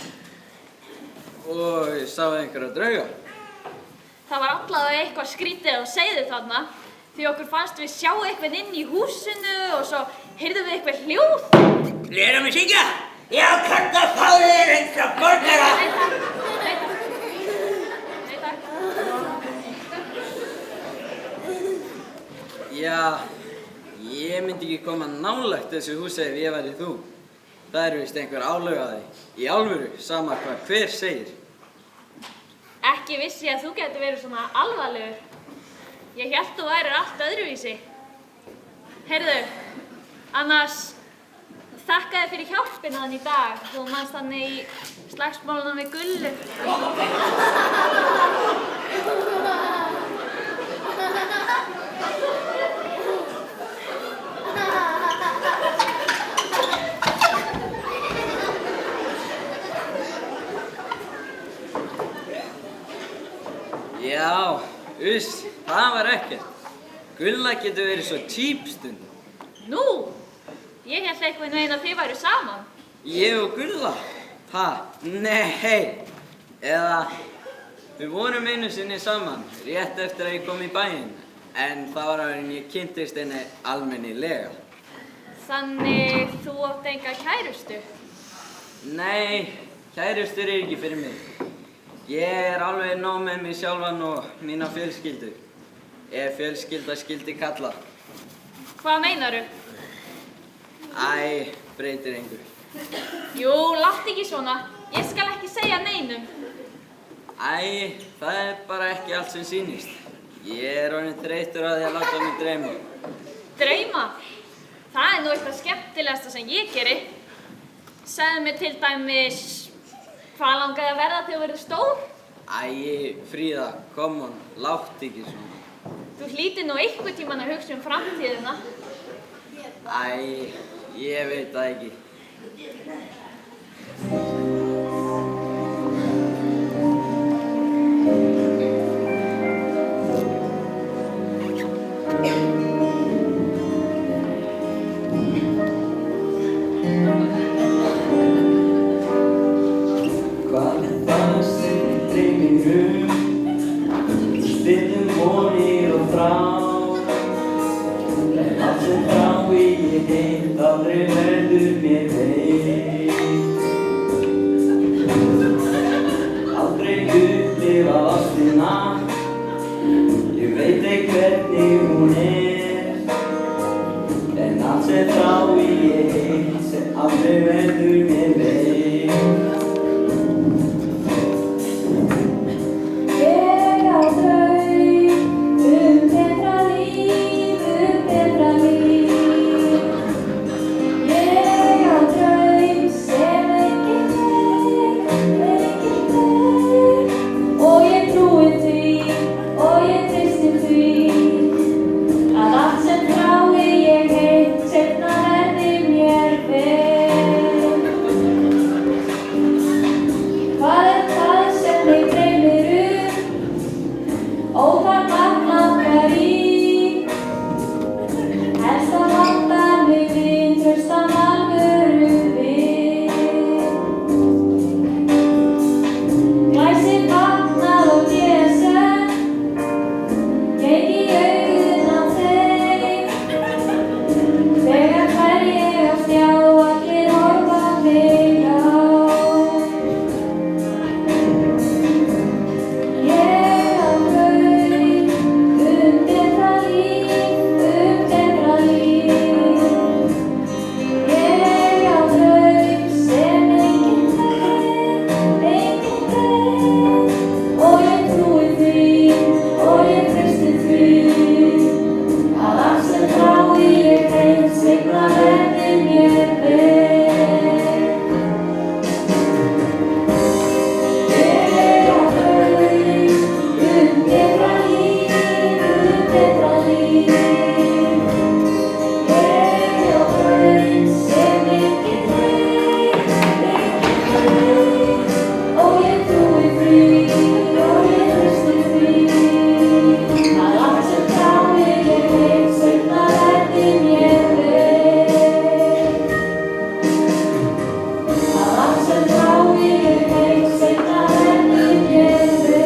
Og sáðu einhverja drauga? Það var allavega eitthvað skrítið og segðu þarna því okkur fannst við sjá eitthvað inn í húsinu og svo heyrðum við eitthvað hljóð. Lærum við syngja? Já, kanntu að fá þér eins og borgara. Nei, takk. Já, ég myndi ekki koma nálægt þessu húsi ef ég væri þú. Það er víst einhver álög að þig. Í alvöru, sama hvað hver segir. Ekki vissi að þú gæti verið svona alvarlegur. Ég hélt þú værir allt öðruvísi. Heyrðu, annars þakka þér fyrir hjálpina þann í dag. Þú manst þannig í slagsmálunum við Gullu. Já, það var ekkert. Gulla getur verið svo típ stundum. Nú, ég hélt einhvern veginn að þið væru saman. Ég og Gulla? Ha, nei. Eða, við vorum einu sinni saman, rétt eftir að ég kom í bæinn. En það var áður en ég kynntist henni almennilega. Þannig þú átt enga kærustu? Nei, kærustur er ekki fyrir mig. Ég er alveg nóg með mig sjálfan og mína fjölskyldu. Ef fjölskylda skyldi kalla. Hvað meinaru? Æ, breytir engu. Jú, látt ekki svona. Ég skal ekki segja neinum. Æ, það er bara ekki allt sem sýnist. Ég er orðinn þreyttur á því að láta mig dreyma. Dreyma? Það er nú eitthvað skemmtilegasta sem ég geri. Segðu mér til dæmis, hvað langaði að verða þegar þú verður stór? Æ, Fríða, come on, látt ekki svona. Þú hlýtir nú einhvern tímann að hugsa framtíðina. Æ, ég veit það ekki. Hvað? frá. En allt sem frá ég heit aldrei verður mér veitt. Aldrei upplifa ástina, ég veit ekki hvernig hún en allt sem frá ég heit sem aldrei verður mér veitt. Ég á draum betra líf, betra líf. Ég á draum sem enginn veit, og ég trúi því, og ég treysti því, að allt sem þrái ég heit, seinna verði mér vel. Hvað það sem mig dreymir ó það langar í? Helst að láta mig við, traustan alvöru við. Glæsir fagnað og desen, geng í augun á þeim. Þegar fer ég á stjá, allir horfa mig á. Ég á draum betra líf, betra líf. Ég á draum sem enginn veit, og ég trúi því, og ég treysti því, að allt sem þrái ég heit, seinna verði mér vel. Ég á draum betra líf, betra líf. Ég á draum sem enginn veit, og ég trúi því, og ég treysti því, að allt sem þrái ég heit, seinna verði mér vel. Að allt sem þrái ég heit, seinna verði mér vel.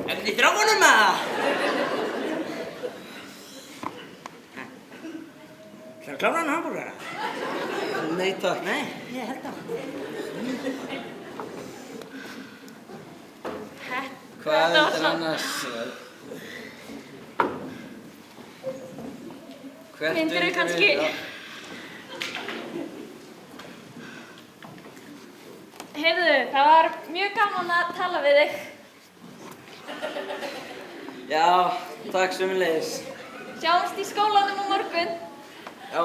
Ekkert í strákunum eða? Það klára hann hamburgara? Nei takk. Nei, ég held það. Hvað er þetta annars? Hvert Myndirðu vildum kannski- við- Heyrðu, það var mjög gaman að tala við þig. Já, takk sömuleiðis. Sjáumst í skólanum á morgun. Já.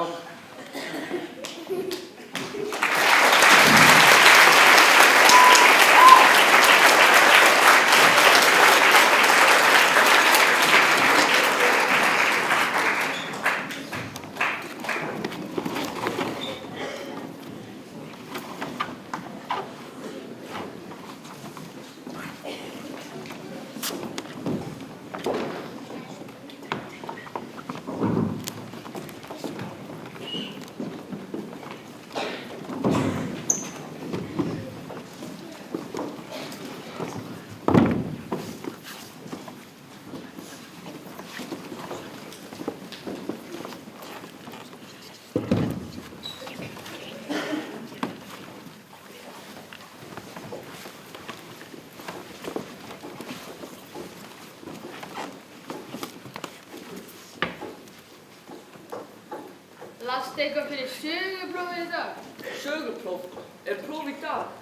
Lastu eitthvað fyrir söguprófið í dag? Sögupróf? Er próf í dag?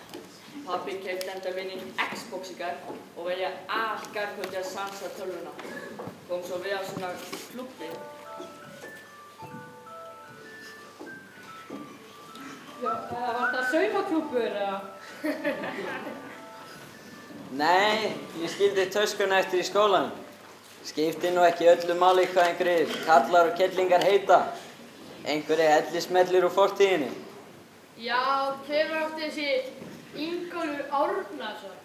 Pabbi keypti enda vinnin Xbox í gær og velja allt gærkvöldi að sansa tölvuna. Kom svo við á svona klubbi. Já, var það saumaklúbbur eða? Nei, ég skildi töskuna eftir í skólanum. Skipti nú ekki öllu máli hvað einhverjir kallar og kettlingar heita. Einhverjir ellismellir úr fortíðinni. Já, hver var aftur þessi Ingólfur Árnason?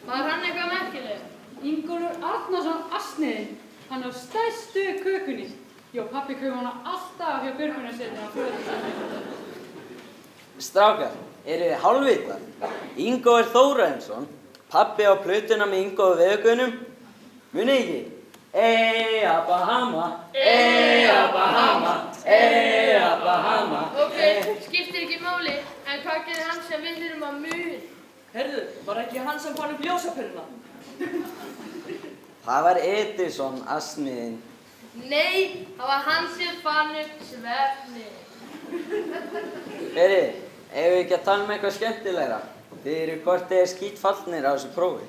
Var hann eitthvað merkileg? Ingólfur Árnason asniðinn, hann á stærstu kökunni. Jó, pabbi kaupir hana alltaf hjá björgunarsveitinni á föðurhúsinu. Strákar, eru þið hálfvita? Ingólfur Þórarinsson, pabbi á plötuna með Ingólfi Veðurguðnum. Munið ekki? Eyja Bahama, Eyja Bahama, Eyja Bahama. Ok, skiptir ekki máli, en hvað gerir hann sem við þurfum að muna? Herðu, var ekki hann sem fann upp ljósapyrruna? Það var Edison, asniðinn. Nei, það var hann sem fann upp svefninn. Heyri, eigum við ekki að tala um eitthvað skemmtilegra? Þið eru hvort þið skítfallnir á þessu prófi.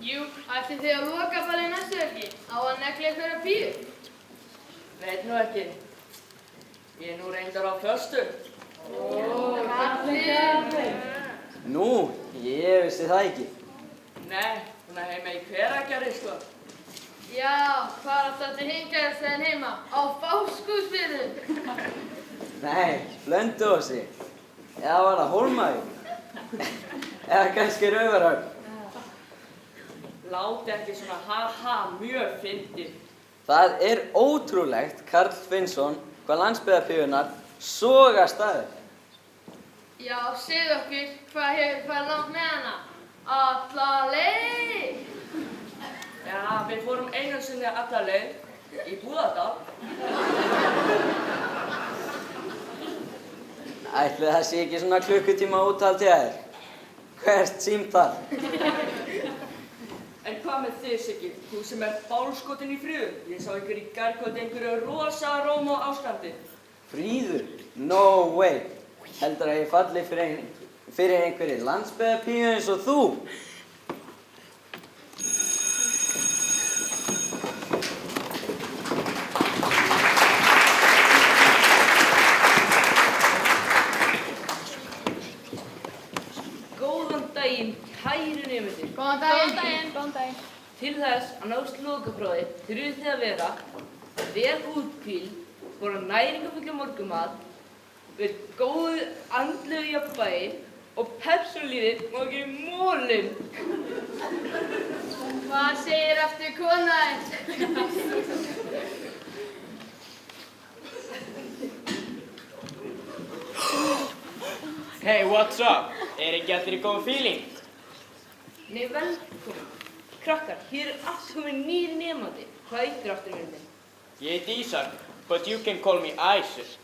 Jú, ætti þið að loka bara í næstu helgi á að negla einhverja píu? Veit nú ekki. Ég nú reyndar á föstu. Kallinn! Nú, ég vissi það ekki. Nei, hún er heima í Hveragerði, sko. Já, hvað er alltaf til hingaðastæðin heima? Á Fáskrúðsfirði? Nei, Blönduósi. Eða var það Hólmavík? Eða kannski Raufarhöfn. Láti ekki svona ha-ha, mjög fyndið. Það er ótrúlegt, Karl Finnsson, hvað landsbyggðarpíurnar soga staðir. Já, segðu okkur, hvað hefur farið langt með hana? Alla leið! Já, við fórum einu sinni alla leið í Búðardal. Ætli það sé ekki svona klukkutíma úthald hjá þér? Hvert símtal? En hvað með þig, Siggi? Þú sem er bálskotin í Fríðu. Ég sá ykkur í gærkvöldi einhverju rosa róma ástandi. Fríður? No way! Heldur að ég falli fyrir einhverju landsbyggðarpíu eins og þú? Góðan daginn, kæru nemendur. Góðan daginn. Góðan daginn. Til þess að nást lokaprófi þurfið þið að vera vel úthvíld, borða næringarfullan morgunmat, við góðu andlegu jafnvægi og persónulífið má ekki mólum. Hvað segir aftur kona þér? Hey, what's up? Er ekki allir í góðum feeling? Nei, velkomin. Krakkar, hér er allt komin nýr nemandi. Hvað heitir aftur vinur þinn? Ég heiti Ísak, but you can call me Isaac.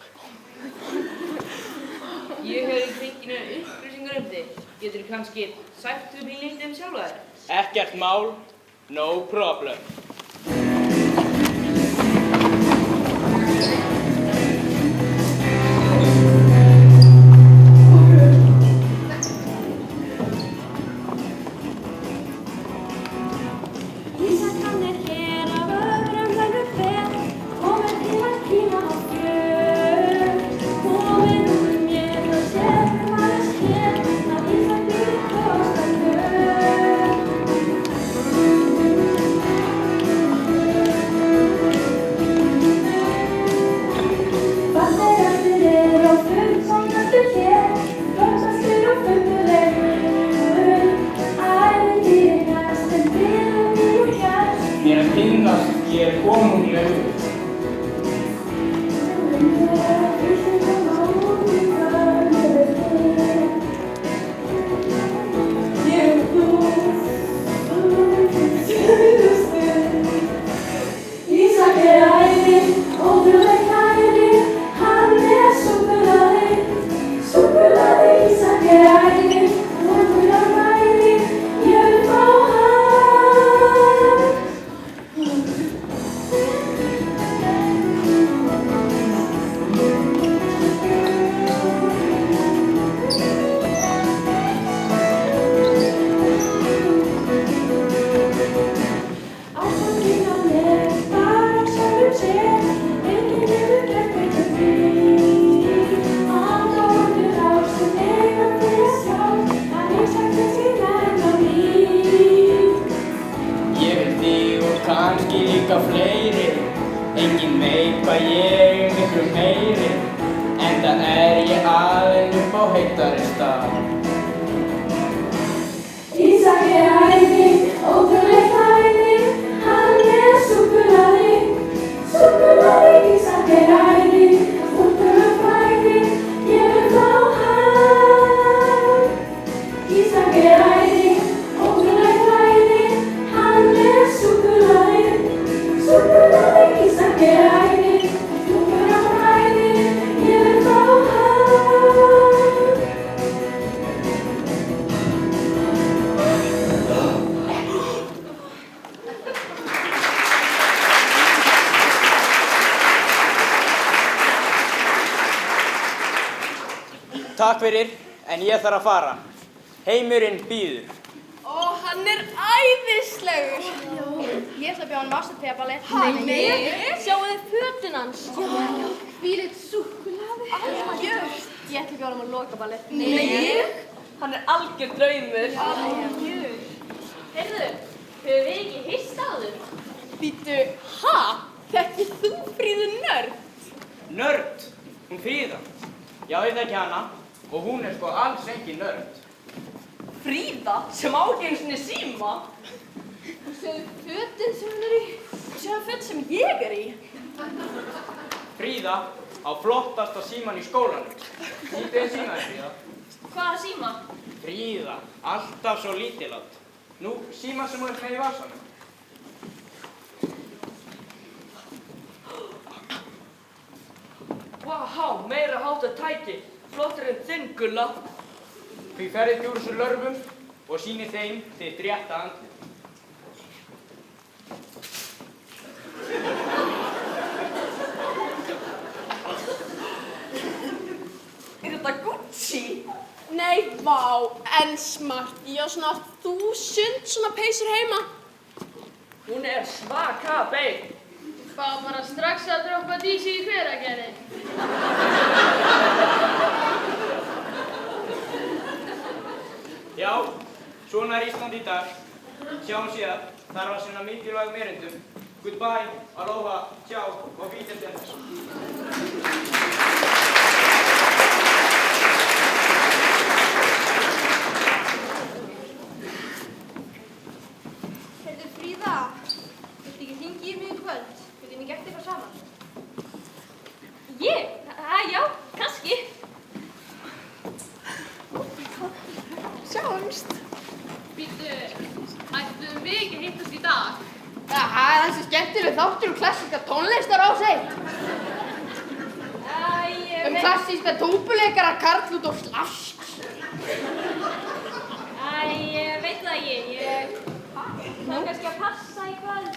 Ég hef fengið upplýsingar þig. Getur þú kannski sagt við mér lítið sjálfa þér? Ekkert mál, no problem. Enginn veit hvað ég miklu meiri, enda ég aðeins sem á heitari stað. Ísak æði, ótrúlegt æði, hann súkkulaði, súkkulaði. Ísak æði, ótrúlegt æði, ég vil fá hann. Ísak æði, ótrúlegt æði, hann súkkulaði, súkkulaði. Ísak æði, ótrúlegt æði, ég vil fá hann. Takk fyrir, en ég þarf að fara. Heimurinn bíður. Ó, hann æðislegur. Ég ætla að bjóða hann vasategaballett. Nei. Sjáu þið fötin hans. Hvílíkt súkkulaði. Algjört. Ég ætla að bjóða hann á lokaballett. Nei. Hann algjör draumur. Algjört. Heyrðu, höfum við ekki hist áður? Bíddu, ha? Þekkir þú Fríðu nörd? Nörd? Hún Fríða? Já, ég þekki hana. Og hún sko alls ekki nörd. Fríða sem á ekki einu sinni síma. Þú séu fötin sem hún í. Þú séu fötin sem ég í. Fríða á flottasta síman í skólanum. Sýndu þér símaði, Fríða. Hvaða síma? Fríða, alltaf svo lítillátt. Nú, síma sem hún með í vasanum. Vá, meira háttar tæki. Flottur en þinn, Gulla. Því ferðið úr þessu lörfum og sýnið þeim þitt rétta andlit. Er þetta Gucci? Nei, vá, en smart. Ég á svona 1000 svona peysur heima. Hún er svaka beig. Hvað bara strax að droppa dísi í Hveragerði? Já, svona er Ísland í dag. Sjáum síðar, þarf að sinna mikilvægum erindum. Goodbye, aloha, ciao og vítirdennis. Heyrðu Fríða, viltu ekki hringi í mig í kvöld? Getum við gert eitthvað saman? Ég? Já, kannski. Sjáumst. Býttu, ættum við ekki að hittast í dag? Það er þessi skemmtileg þáttur klassíska tónlistar á sig. Klassíska tónleikara Karl út á Slask. Ég veit það ekki. Ég þarf kannski að passa í kvöld.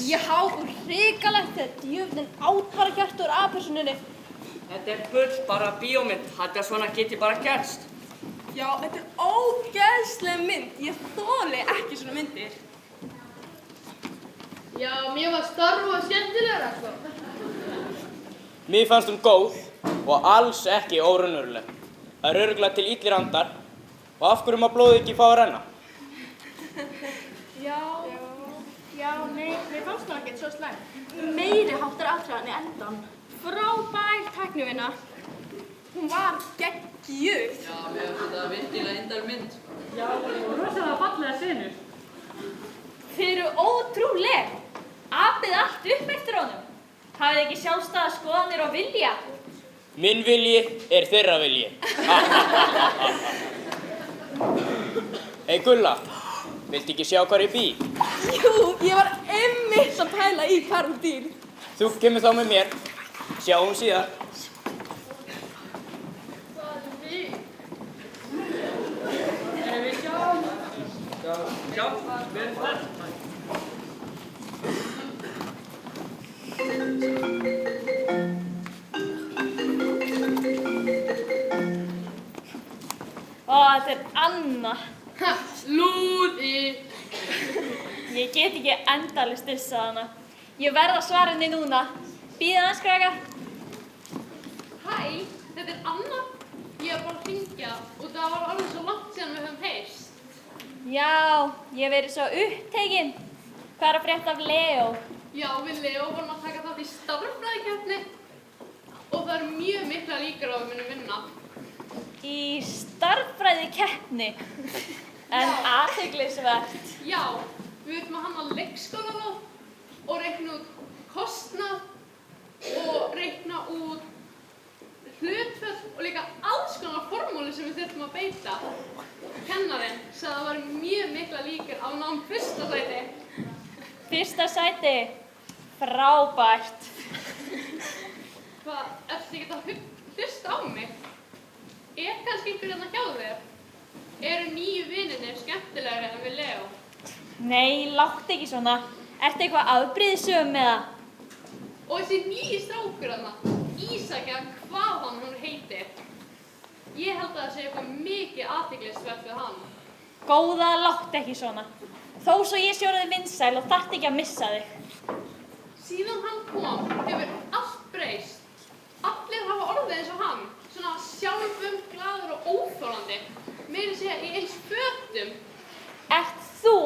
Já, og hrikalegt þegar djöfullinn át bara hjarta úr A-persónunni. Þetta er bull, bara bíómynd. Þetta svona geti bara gerst. Já, þetta er ógeðsleg mynd. Ég þoli ekki svona myndir. Já, mér var Star Wars skemmtilegra, sko. Mér fannst hún góð og alls ekki óraunveruleg. Það er örugglega til illir andar og af hverju má blóðið ekki fá að renna? Já, nei, mér fannst það ekkert svo slæmt. Meiri háttar atriðan í endan. Frábær tæknivinna. Hún var geggjuð. Já, mér finnst þetta virkilega indar mynd. Já, og rosalega fallega senur. Þið eru ótrúleg. Apið allt upp eftir honum. Hafið ekki sjálfstæða skoðanir og vilja? Minn vilji er þeirra vilji. Hey Gulla, viltu ekki sjá hvar ég bý? Jú, ég var einmitt að pæla í hvar hún býr. Þú kemur þá með mér. Sjáum síðar. Við sjáum. Já, vel það. Ó, þetta er Anna. Lúði! Ég get ekki endalaust stissað hana. Ég verð að svara henni núna. Bíða aðeins, krakkar. Hæ, þetta er Anna. Ég er bara að hringja og það var alveg svo langt síðan við höfum heyrst. Já, ég hef verið svo upptekin. Hvað er að frétta af Leo? Já, við Leo vorum að taka þátt í stærðfræðikeppni og það eru mjög mikla líkur á að við munum vinna. Í stærðfræðikeppni? En athyglisvert. Já, við ætlum að hanna leikskólanót og reikna út kostnað og reikna út hlutföll og líka alls konar formúlu sem við þurfum að beita. Kennarinn sagði að það var mjög mikla líkur á nám fyrsta sæti. Fyrsta sæti? Frábært. Hvað, ertu ekki að hlusta á mig? Er kannski einhver hérna hjá þér? Eru nýju vinirnir skemmtilegri en við Leo? Nei, láttu ekki svona. Ertu eitthvað afbrýðisöm með það? Og þessi nýju strákur hérna, Ísak eða hvað hún heitir. Ég held að það sé eitthvað mikið athyglisvert við hann. Góða, láttu ekki svona. Þó svo ég sé orðið vinsæl og þarft ekki að missa þig. Síðan hann kom hefur allt breyst. Allir hafa orðið eins og hann. Svona sjálfumglaður og óþolandi. Meira að segja í eins fötum. Ert þú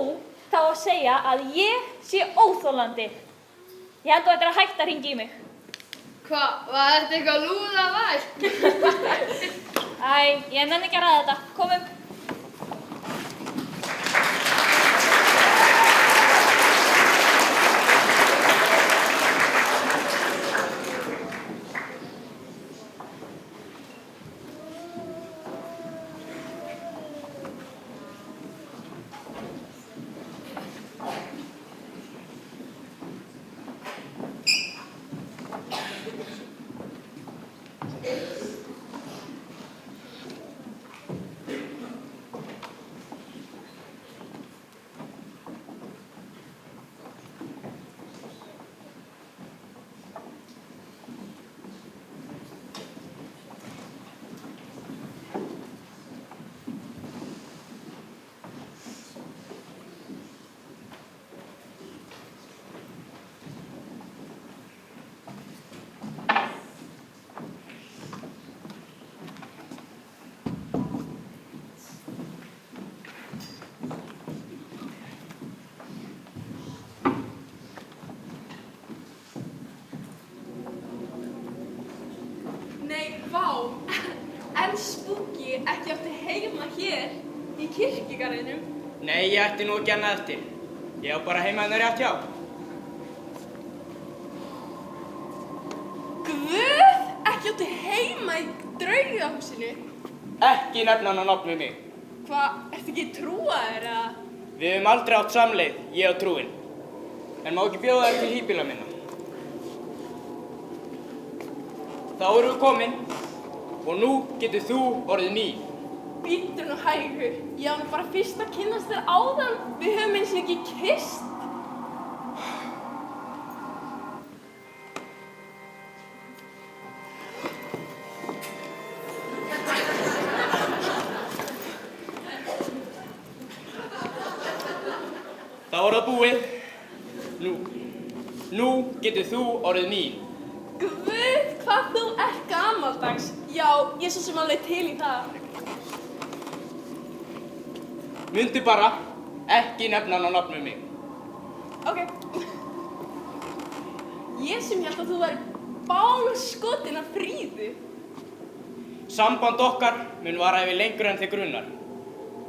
þá að segja að ég sé óþolandi? Ég held að þetta er að hætta að hringja í mig. Hvað, var þetta eitthvað lúðavæl? Æ, ég nenni ekki að ræða þetta. Komum. Ekki áttu heima hér í kirkjugarðinum? Nei, ég ætti nú ekki annað eftir. Ég á bara heima hennar rétt hjá. Guð! Ekki áttu heima í draugahúsinu? Ekki nefna hann á nafn við mig. Hvað, ertu ekki trúaður eða? Við höfum aldrei átt samleið, ég og trúin. En má ekki bjóða þér til híbýla minna. Þá erum við komin. Og nú getur þú orðið mín. Bíddu nú hægur. Ég á nú bara fyrst að kynnast þér áðan. Við höfum eins og ekki kysst. búið. Nú getur þú orðið mín. Guð, hvað þú ert gamaldags. Já, ég er svo sem alveg til í það. Mundu bara ekki nefna hann á nafn með mig. Ok. Ég sem held að þú væri bálskotin af Fríðu. Samband okkar mun vara yfir lengur en þig grunnar.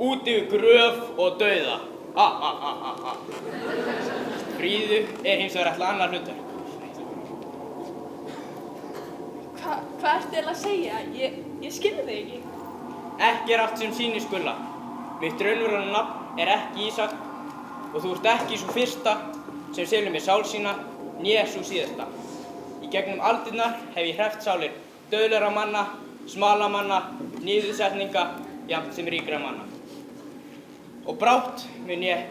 Út yfir gröf og dauða. Fríðu hins vegar ætlað annað hlutverk. Hvað ertu eiginlega að segja? Ég skilði þig ekki. Ekki allt sem sýnist Gulla. Mitt raunverulega nafn ekki Ísak og þú ert ekki sú fyrsta sem selur mér sál sína, né sú síðasta. Í gegnum aldirnar hef ég hreft sálir dauðlegra manna, smalamanna, niðursetninga, jafnt sem ríkra manna. Og brátt mun ég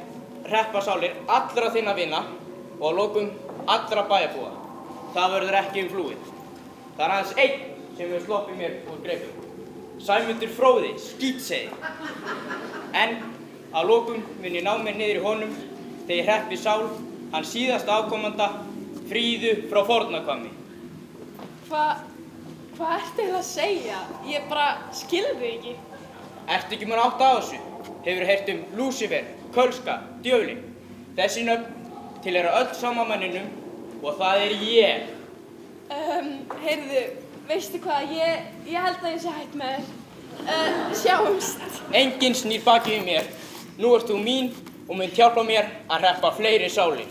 hreppa sálir allra þinna vina og að lokum allra bæjarbúa. Það verður ekki flúið. Það aðeins einn sem hefur sloppið mér úr greipum. Sæmundur Fróði, skítseiði. En að lokum mun ég ná mér niður í honum þegar ég hreppi sál hans síðasta afkomanda, Fríðu frá Fornahvammi. Hvað ertu eiginlega að segja? Ég bara skilði þig ekki. Ertu ekki mun átt á þessu? Hefur heyrt Lúsífer, Kölska, Djöflin. Þessi nöfn tilheyra öll samamanninum og það ég. Heyrðu, veistu hvað, ég held að ég sé hætt með þér. Sjáumst. Enginn snýr baki við mér. Nú ert þú mín og munt hjálpa mér að hreppa fleiri sálir.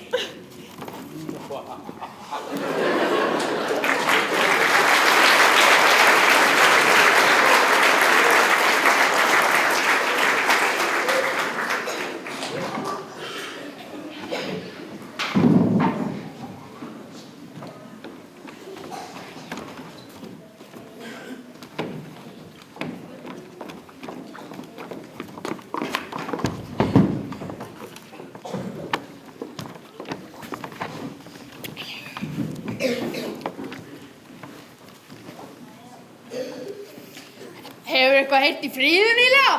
Hefur eitthvað heyrt í Fríðu nýlega?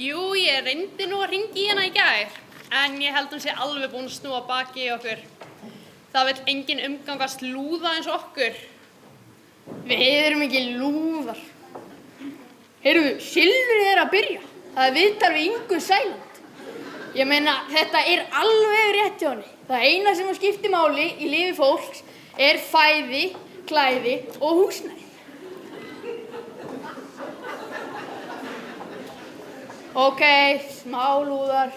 Jú, ég reyndi nú að hringi í hana í gær, en ég held hún sé alveg búin að snúa baki í okkur. Það vill enginn umgangast lúða eins og okkur. Við erum ekki lúðar. Heyrðu, Silfrið að byrja. Það viðtal við Ingu Sæland. Ég meina, þetta alveg rétt hjá henni. Það eina sem skiptir máli í lífi fólks fæði, klæði og húsnæði. Ok, smá lúðar.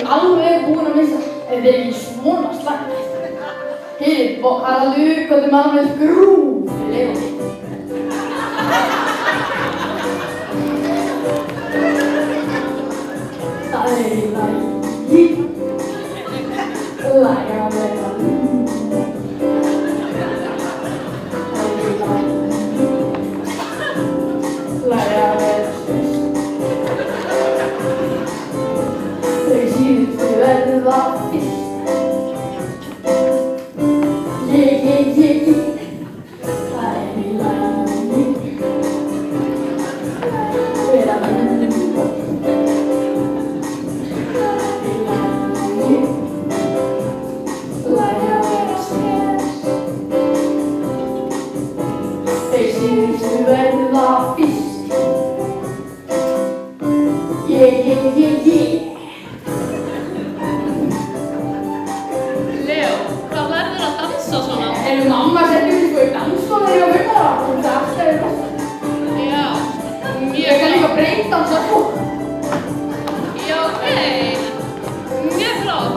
Alveg búin að missa. Þetta ekki svona slæmt. Heyr, og Haraldur, hvað maður með skrúf í leiðinni. Það í lagi. Lagi að vera lúð. Það í lagi. Lagi að vera svist. Þau síðustu verða fyrst. Síðustu verða fyrst. Leo, hvað verður að dansa svona? Mamma setur mig sko í dansskóla þegar ég var 5 ára. Það er alltaf í besta. Já, Ég kann líka breakdansa sko. Já, ok. Mjög flott.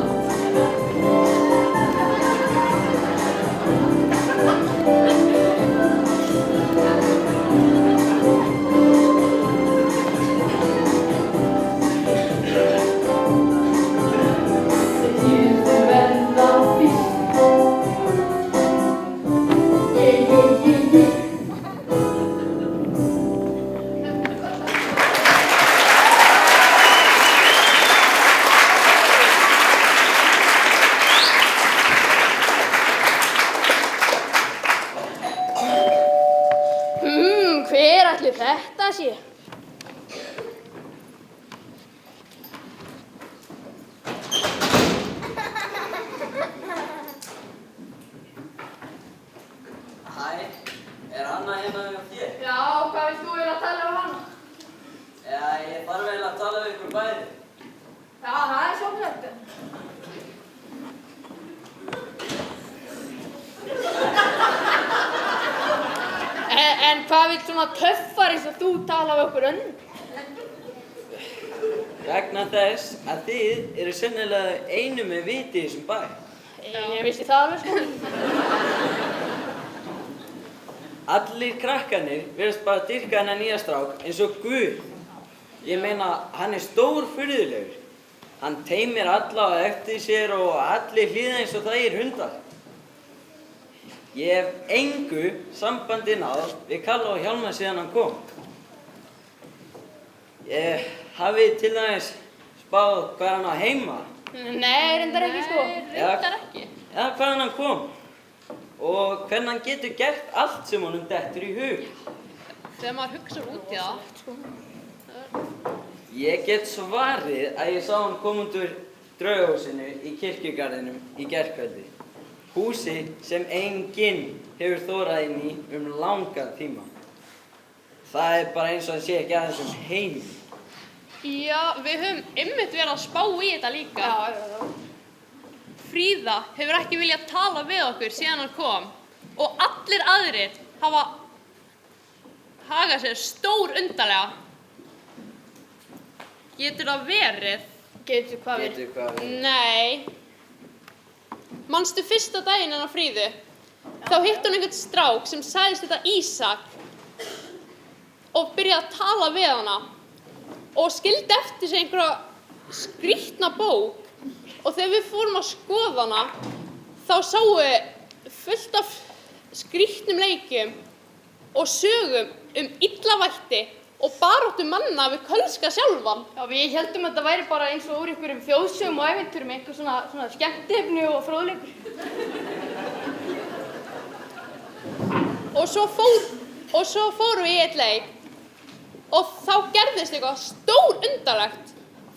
Síðustu verða fyrst. Hver ætli þetta sé? Hæ, Hanna hérna hjá þér? Já, hvað vilt þú eiginlega tala um hana? Já, ég þarf eiginlega að tala við ykkur bæði. Já, það er svolítið. En hvað vilt svona töffar eins og þú tala við okkur önnur? Vegna þess að þið eru sennilega einu með viti í þessum bæ. Ég vissi það alveg sko. Allir krakkarnir virðast bara dýrka hennar nýja strák eins og Guð. Ég meina, hann er stórfurðulegur. Hann teymir alla á eftir sér og allir hlýða eins og þægir hundar. Ég hef engu sambandi náð við Kalla og Hjálmar síðan hann kom. Ég hafið til dæmis spáð hvað hann á heima. Nei, reyndar ekki sko. Eða hvað hann kom. Og hvernig hann getur gert allt sem honum dettur í hug. Þegar maður hugsar út í það, Ég get svarið að ég sá hann koma út úr draugahúsinu í kirkjugarðinum í gærkvöldi. Húsi sem enginn hefur þórað inn í langan tíma. Það er bara eins og hann sé ekki aðeins heimi. Já, við höfum einmitt verið að spá í þetta líka. Já. Fríða hefur ekki viljað tala við okkur síðan hann kom og allir aðrir hafa hagað sér stór undarlega. Getur það verið? Getur hvað verið? Nei. Manstu fyrsta daginn hennar Fríðu? Þá hitti hún einhvern strák sem sagðist þetta Ísak og byrjaði að tala við hana og skildi eftir sig einhverja skrýtna bók og þegar við fórum að skoða hana þá sáum við fullt af skrýtnum leikjum og sögum illavætti og baráttu manna við kölska sjálfan. Já, við heldum að þetta væri bara eins og úr einhverjum þjóðsögum og ævintýrum, einhver svona skemmtiefni og fróðleikur. Og svo fórum við í eitt leik og þá gerðist eitthvað stór undarlegt.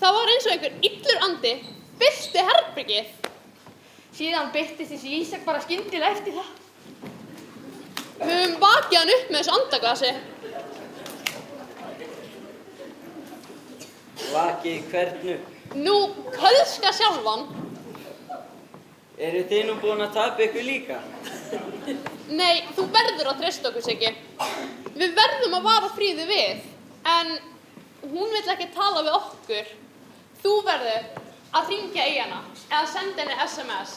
Það var eins og einhver illur andi fyllti herbergið. Síðan birtist þessi Ísak bara skyndilega eftir það. Við höfum vakið hann upp með þessu andaglasi. Vakið hvernu? Nú, kölska sjálfan. Eru þið nú búin að tapa ykkur líka? Nei, þú verður að treysta okkur, Siggi. Við verðum að vara Fríðu við, en hún vill ekki tala við okkur. Þú verður að hringja í hana eða senda henni SMS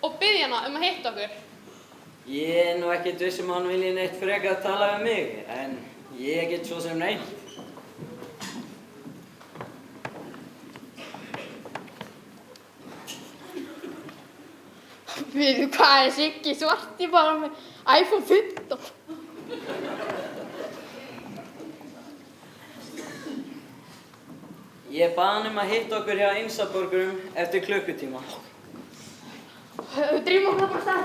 og biðja hana um að hitta okkur. Ég er nú ekkert viss um að hann vilji neitt frekar að tala við mig, en ég get svo sem neitt. Við hvað er Siggi svarti bara með iPhone 15? Ég bað hann um að hitta okkur hjá Einsaborgurum eftir klukkutíma. Drýmum okkur bara stað.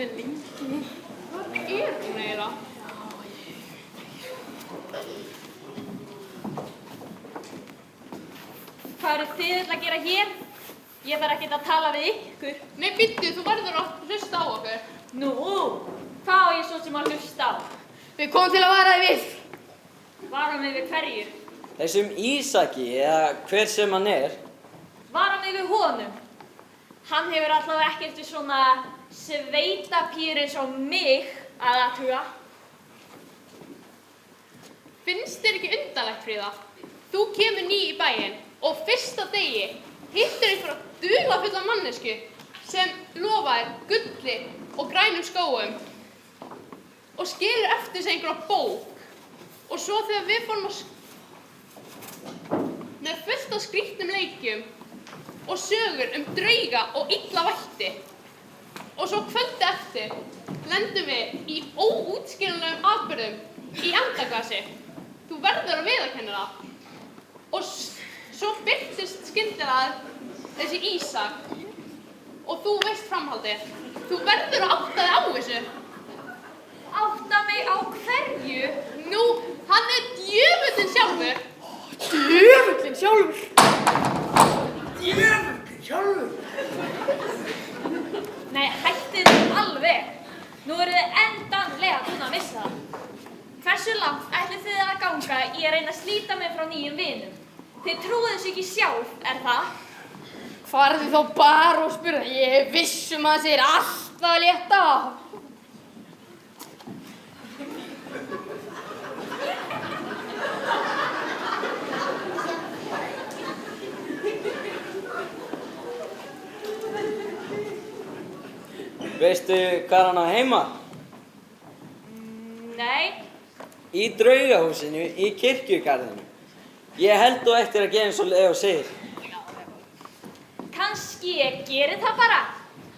henni lengi. Hvað hún eiginlega? Hvað eru þið að gera hér? Ég þarf ekkert að tala við ykkur. Nei, bíddu, þú verður að hlusta á okkur. Nú, hvað á ég svo sem að hlusta á? Við komum til að vara þig við. Vara mig við hverju? Þessum Ísaki, eða hver sem hann er. Vara mig við honum. Hann hefur allavega ekkert við svona sveitapýr eins og mig að athuga. Finnst þér ekki undarlegt, Fríða? Þú kemur ný í bæinn og fyrsta degi hittir einhverja dularfulla mannesku sem lofaðir gulli og grænum skógum og skilur eftir sig einhverja bók. Og svo þegar við fórum með fullt af skrýtnum leikjum og sögur drauga og illa vætti. Og svo kvöldi eftir lendum við í óútskýranlegum atburðum í andagasi. Þú verður að viðurkenna það. Og svo birtist skyndilega þessi Ísak og þú veist framhaldið. Þú verður að átta þig á þessu. Átta mig á hverju? Nú, hann djöfullinn sjálfur. Djöfullinn sjálfur? Djöfullinn sjálfur? Nei, hættið þið alveg. Nú eru þið endanlega búin að missa það. Hversu langt ætlið þið að ganga í að reyna að slíta mig frá nýjum vinum? Þið trúið þessu ekki sjálf, er það? Farðu þá bara og spurðu. Ég er viss að það er alltaf að létta af. Veistu hvar hann á heima? Nei. Í draugahúsinu í kirkjugarðinu. Ég held þú eftir að gera eins og Leo segir. Kannski ég geri það bara.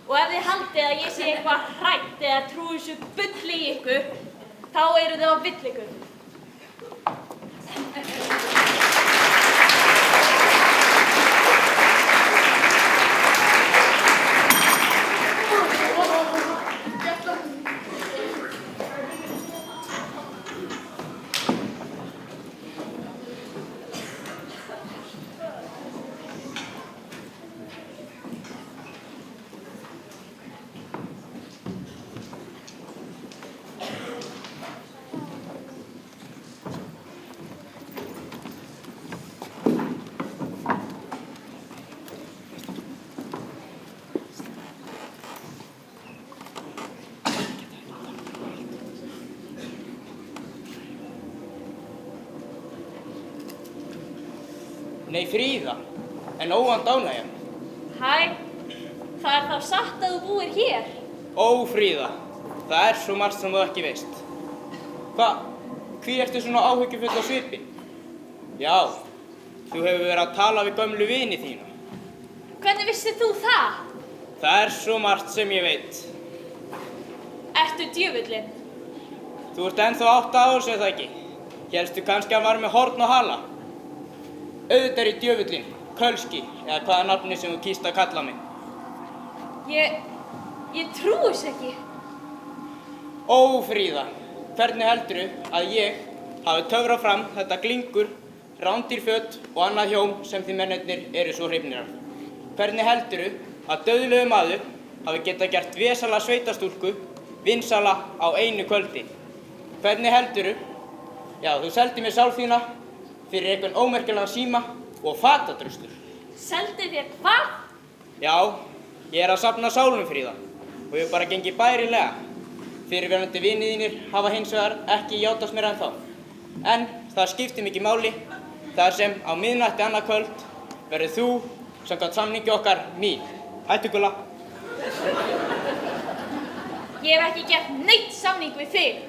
Og ef þið haldið að ég sé eitthvað hrætt eða trúi þessu bulli í ykkur, þá eru þið á villigötu. Nei, Fríða, en óvænt ánægja. Hæ, það er þá satt að þú búir hér. Ó, Fríða, það er svo margt sem þú ekki veist. Hví ertu svona áhyggjufull á svipinn? Já, þú hefur verið að tala við gömlu vini þína. Hvernig vissir þú það? Það er svo margt sem ég veit. Ertu djöfullinn? Þú ert ennþá 8 ára, segir það ekki. Hélstu kannski að hann var með horn og hala? Auðvitað er í djöfullinn, Kölski, eða hvaða nafni sem þú kýst að kalla mig. Ég trúi þess ekki. Ó, Fríða, hvernig heldurðu að ég hafi töfrað fram þetta glingur, rándýrföt og annað hjóm sem þið mennirnir eru svo hrifnir af? Hvernig heldurðu að dauðlegur maður hafi getað gert vesala sveitastúlku vinsala á einu kvöldi? Hvernig heldurðu? Já, þú seldi mér sál þína fyrir einhvern ómerkilegan síma og fatadrustur. Seldi þér hvað? Já, ég er að safna sálum, Fríða, og ég hef bara gengið bærilega. Fyrirverandi vinir þínir hafa hins vegar ekki játast mér ennþá. En það skiptir mikið máli, þar sem á miðnætti annað kvöld verður þú samkvæmt samningi okkar mín. Hættu, Gulla. Ég hef ekki gert neitt samning við þig.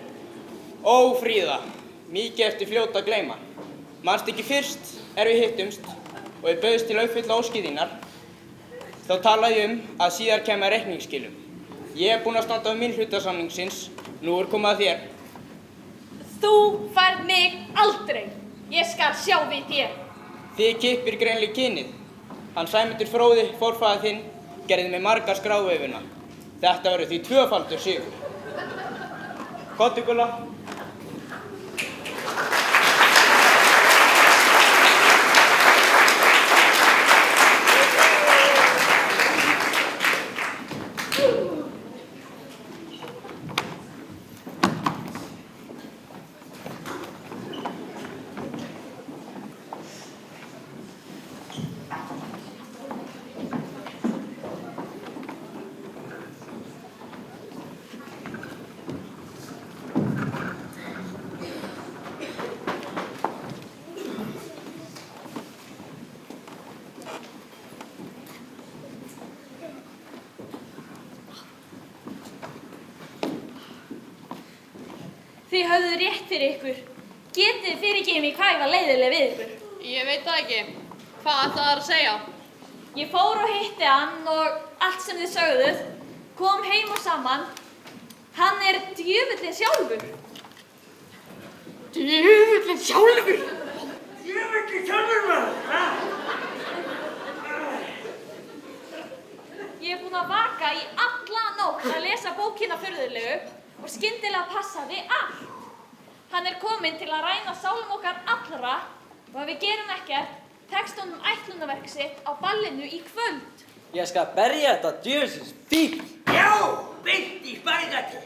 Ó, Fríða, mikið ertu fljót að gleyma. Manst ekki fyrst við hittumst og ég bauðst til uppfylla óskir þínar, þá talaði ég að síðar kæmi reikningsskilum. Ég er búinn að standa á minn hluta samningsins, nú er komið að þér. Þú færð mig aldrei. Ég skal sjá við þér. Þið kippir greinlega kynið. Hann Sæmundur fróði, forfaðir þinn, gerði mig marga skráveifuna. Þetta verður því tvöfaldur sigur. Komdu, Gulla. Þið höfðuð rétt fyrir ykkur. Getið þið fyrirgefið mér hvað ég var leiðileg við ykkur? Ég veit það ekki. Hvað ætlaði að segja? Ég fór og hitti hann og allt sem þið sögðuð, kom heim og saman. Hann er djöfullinn sjálfur. Djöfullinn sjálfur? Djöfullinn sjálfur maður, ha? Ég er búin að vaka í alla nótt að lesa bókina furðulegu og skyndilega passaði allt. Hann er kominn til að ræna sálum okkar allra og ef við gerum ekkert, tekst honum ætlunarverk sitt á ballinu í kvöld. Ég skal berja þetta djöfisins fíl. Já, beint í sparigati.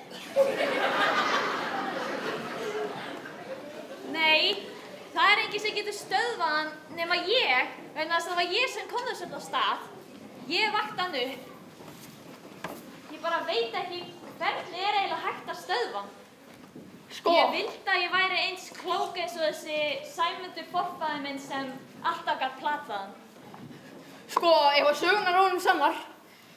Nei, það er enginn sem getur stöðvað hann nema ég, vegna þess að það var ég sem kom þessu á stað. Ég vakti hann upp. Ég bara veit ekki hvernig er eiginlega hægt að stöðva hann. Sko. Ég vildi að ég væri eins klók eins og þessi Sæmundur forfaði minn sem alltaf gat platað hann. Sko, ef að sögunar á honum sannar,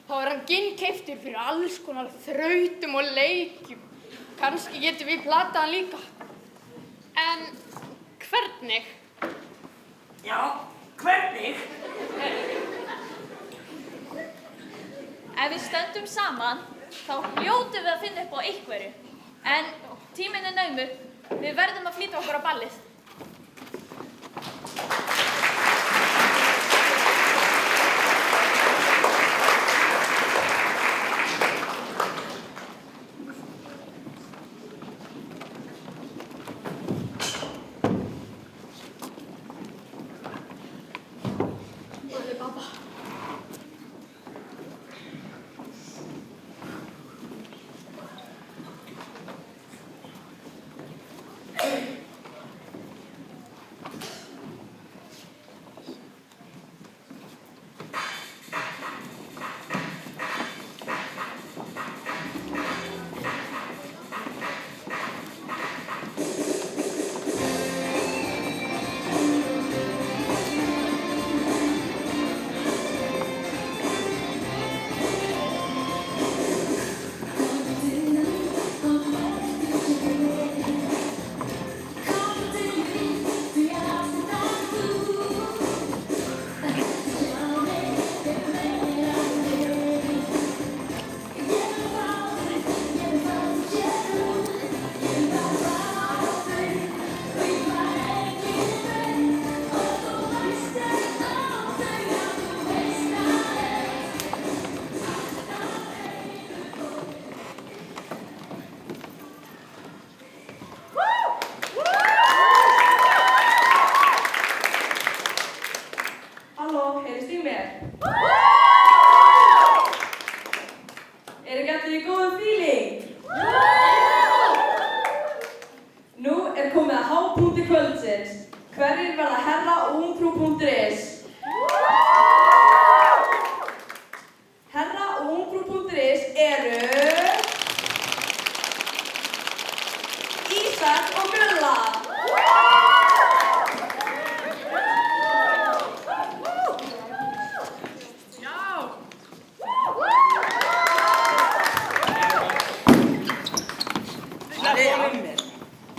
þá er hann ginnkeyptur fyrir alls konar þrautum og leikjum. Kannski getum við platað hann líka. En hvernig? Já, hvernig? Ef við stöndum saman, þá hljótum við að finna upp á einhverju. En tíminn er naumur. Við verðum að flýta okkur á ballið.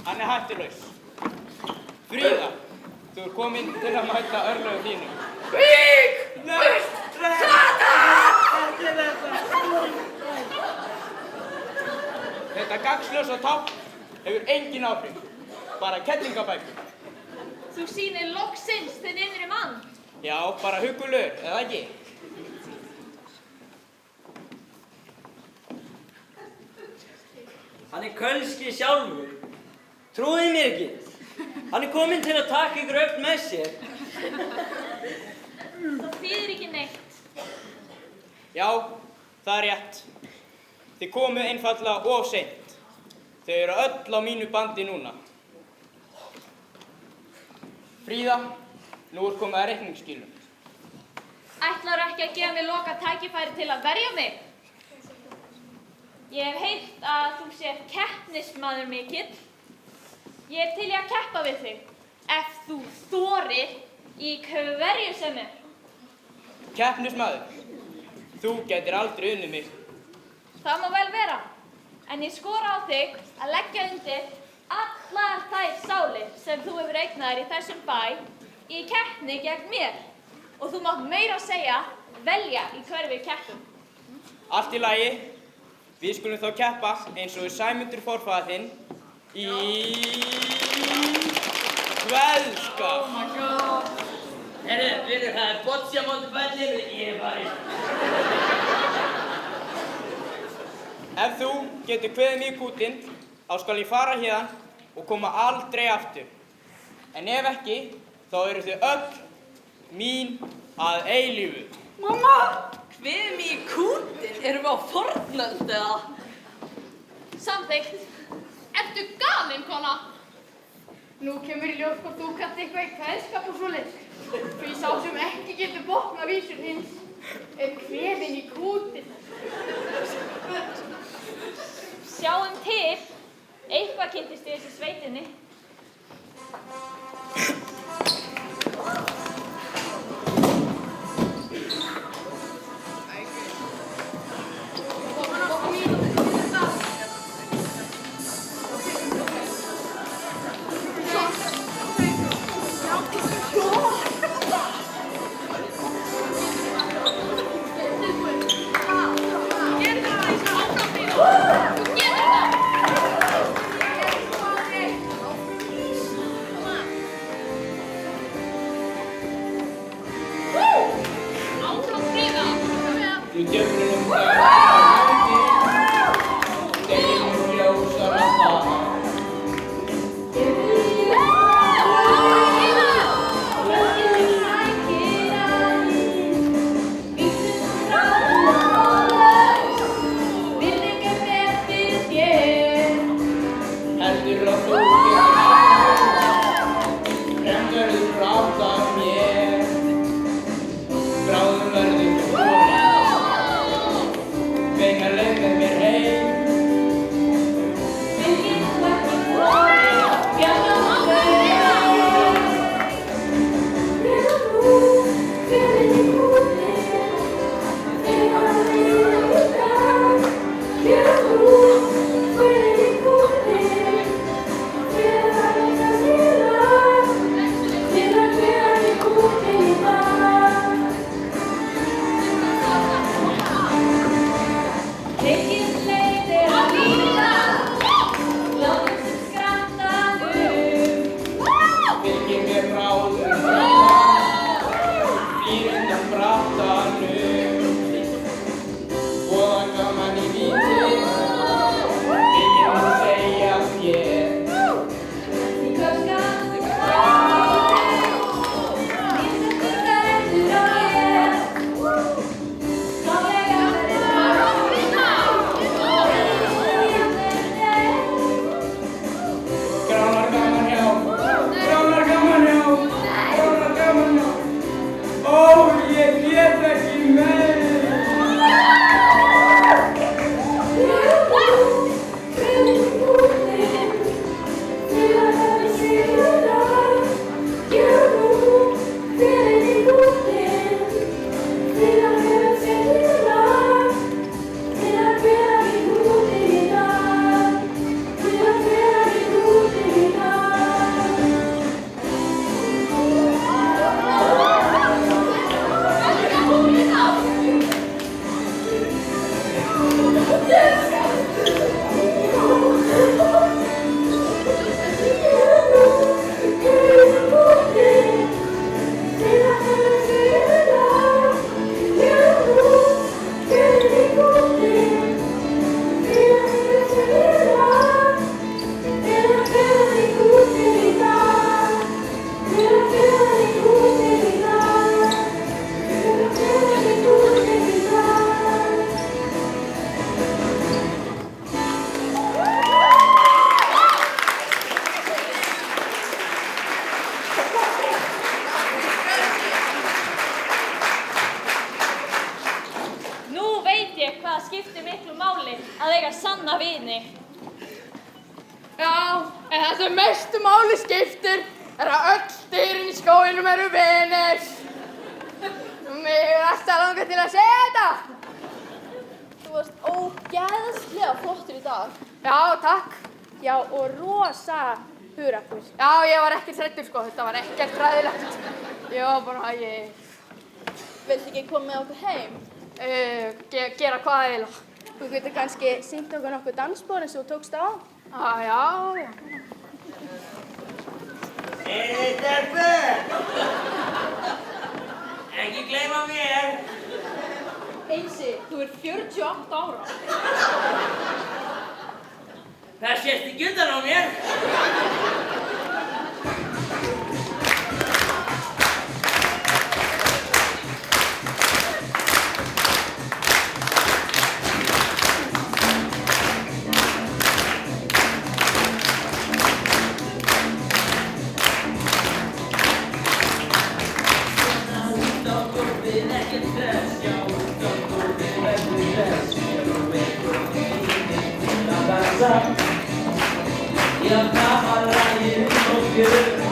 Hann er hættulaus. Fríða, þú er komin til að mæta örlögum þínum. Vík! Þetta gagnslausa tákn hefur engin áhrif, bara kellingabækur. Þú sýnir loksins þinn innri mann. Já, bara huggulegur, eða ekki? Hann er kölski sjálfur. Trúið mér ekki. Hann er kominn til að taka ykkur öll með sér. Það þýðir ekki neitt. Já, það er rétt. Þið komuð einfaldlega of seint. Þau eru öll á mínu bandi núna. Fríða, nú er komið að reikningsskilum. Ætlarðu ekki að gefa mér loka tækifæri til að verja mig? Ég hef heyrt að þú sér keppnismaður mikill. Ég er til í að keppa við þig, ef þú þorir í hverju sem er. Keppnismaður, þú getur aldrei unnið mig. Það má vel vera, en ég skora á þig að leggja undir allar þær sálir sem þú hefur eignaðir í þessum bæ í keppni gegn mér. Og þú mátt meira að segja velja í hverju við keppum. Allt í lagi, við skulum þá keppa eins og Sæmundur forfaðir þinn í kveðskap. Oh my god. Heyrðu, vinur, það er boccia móti bællinu, ég er farinn. Ef þú getur kveðið mig í kútinn, þá skal ég fara héðan og koma aldrei aftur. En ef ekki, þá eru þið öll mín að eilífu. Mamma! Kveðið mig í kútinn? Erum við á fornöld eða? Samþykkt. Ertu galin, kona? Nú kemur í ljós hvort þú kannt eitthvað í kveðskap og svoleiðis. Því sá sem ekki getur botnað vísun hins er kveðinn í kútinn. Sjáum til, eitthvað kynntist í þessu sveitinni. We're Já, en það sem mestu máli skiptir er að öll dýrin í skóginum eru vinir. Mig er alltaf langað til að segja þetta. Þú varst ógeðslega flottur í dag. Já, takk. Já, og rosa hugrakkur. Já, ég var ekkert hræddur sko, þetta var ekkert hræðilegt. Ég var bara, Viltu ekki koma með okkur heim? Gera hvað eiginlega? Þú getur kannski sýnt okkur nokkuð dansspor eins og þú tókst á. Já. Stelpur! Ekki gleyma mér! Einsi, þú ert 48 ára. Það sést ekki undan á mér! Já, það var lagið og fjör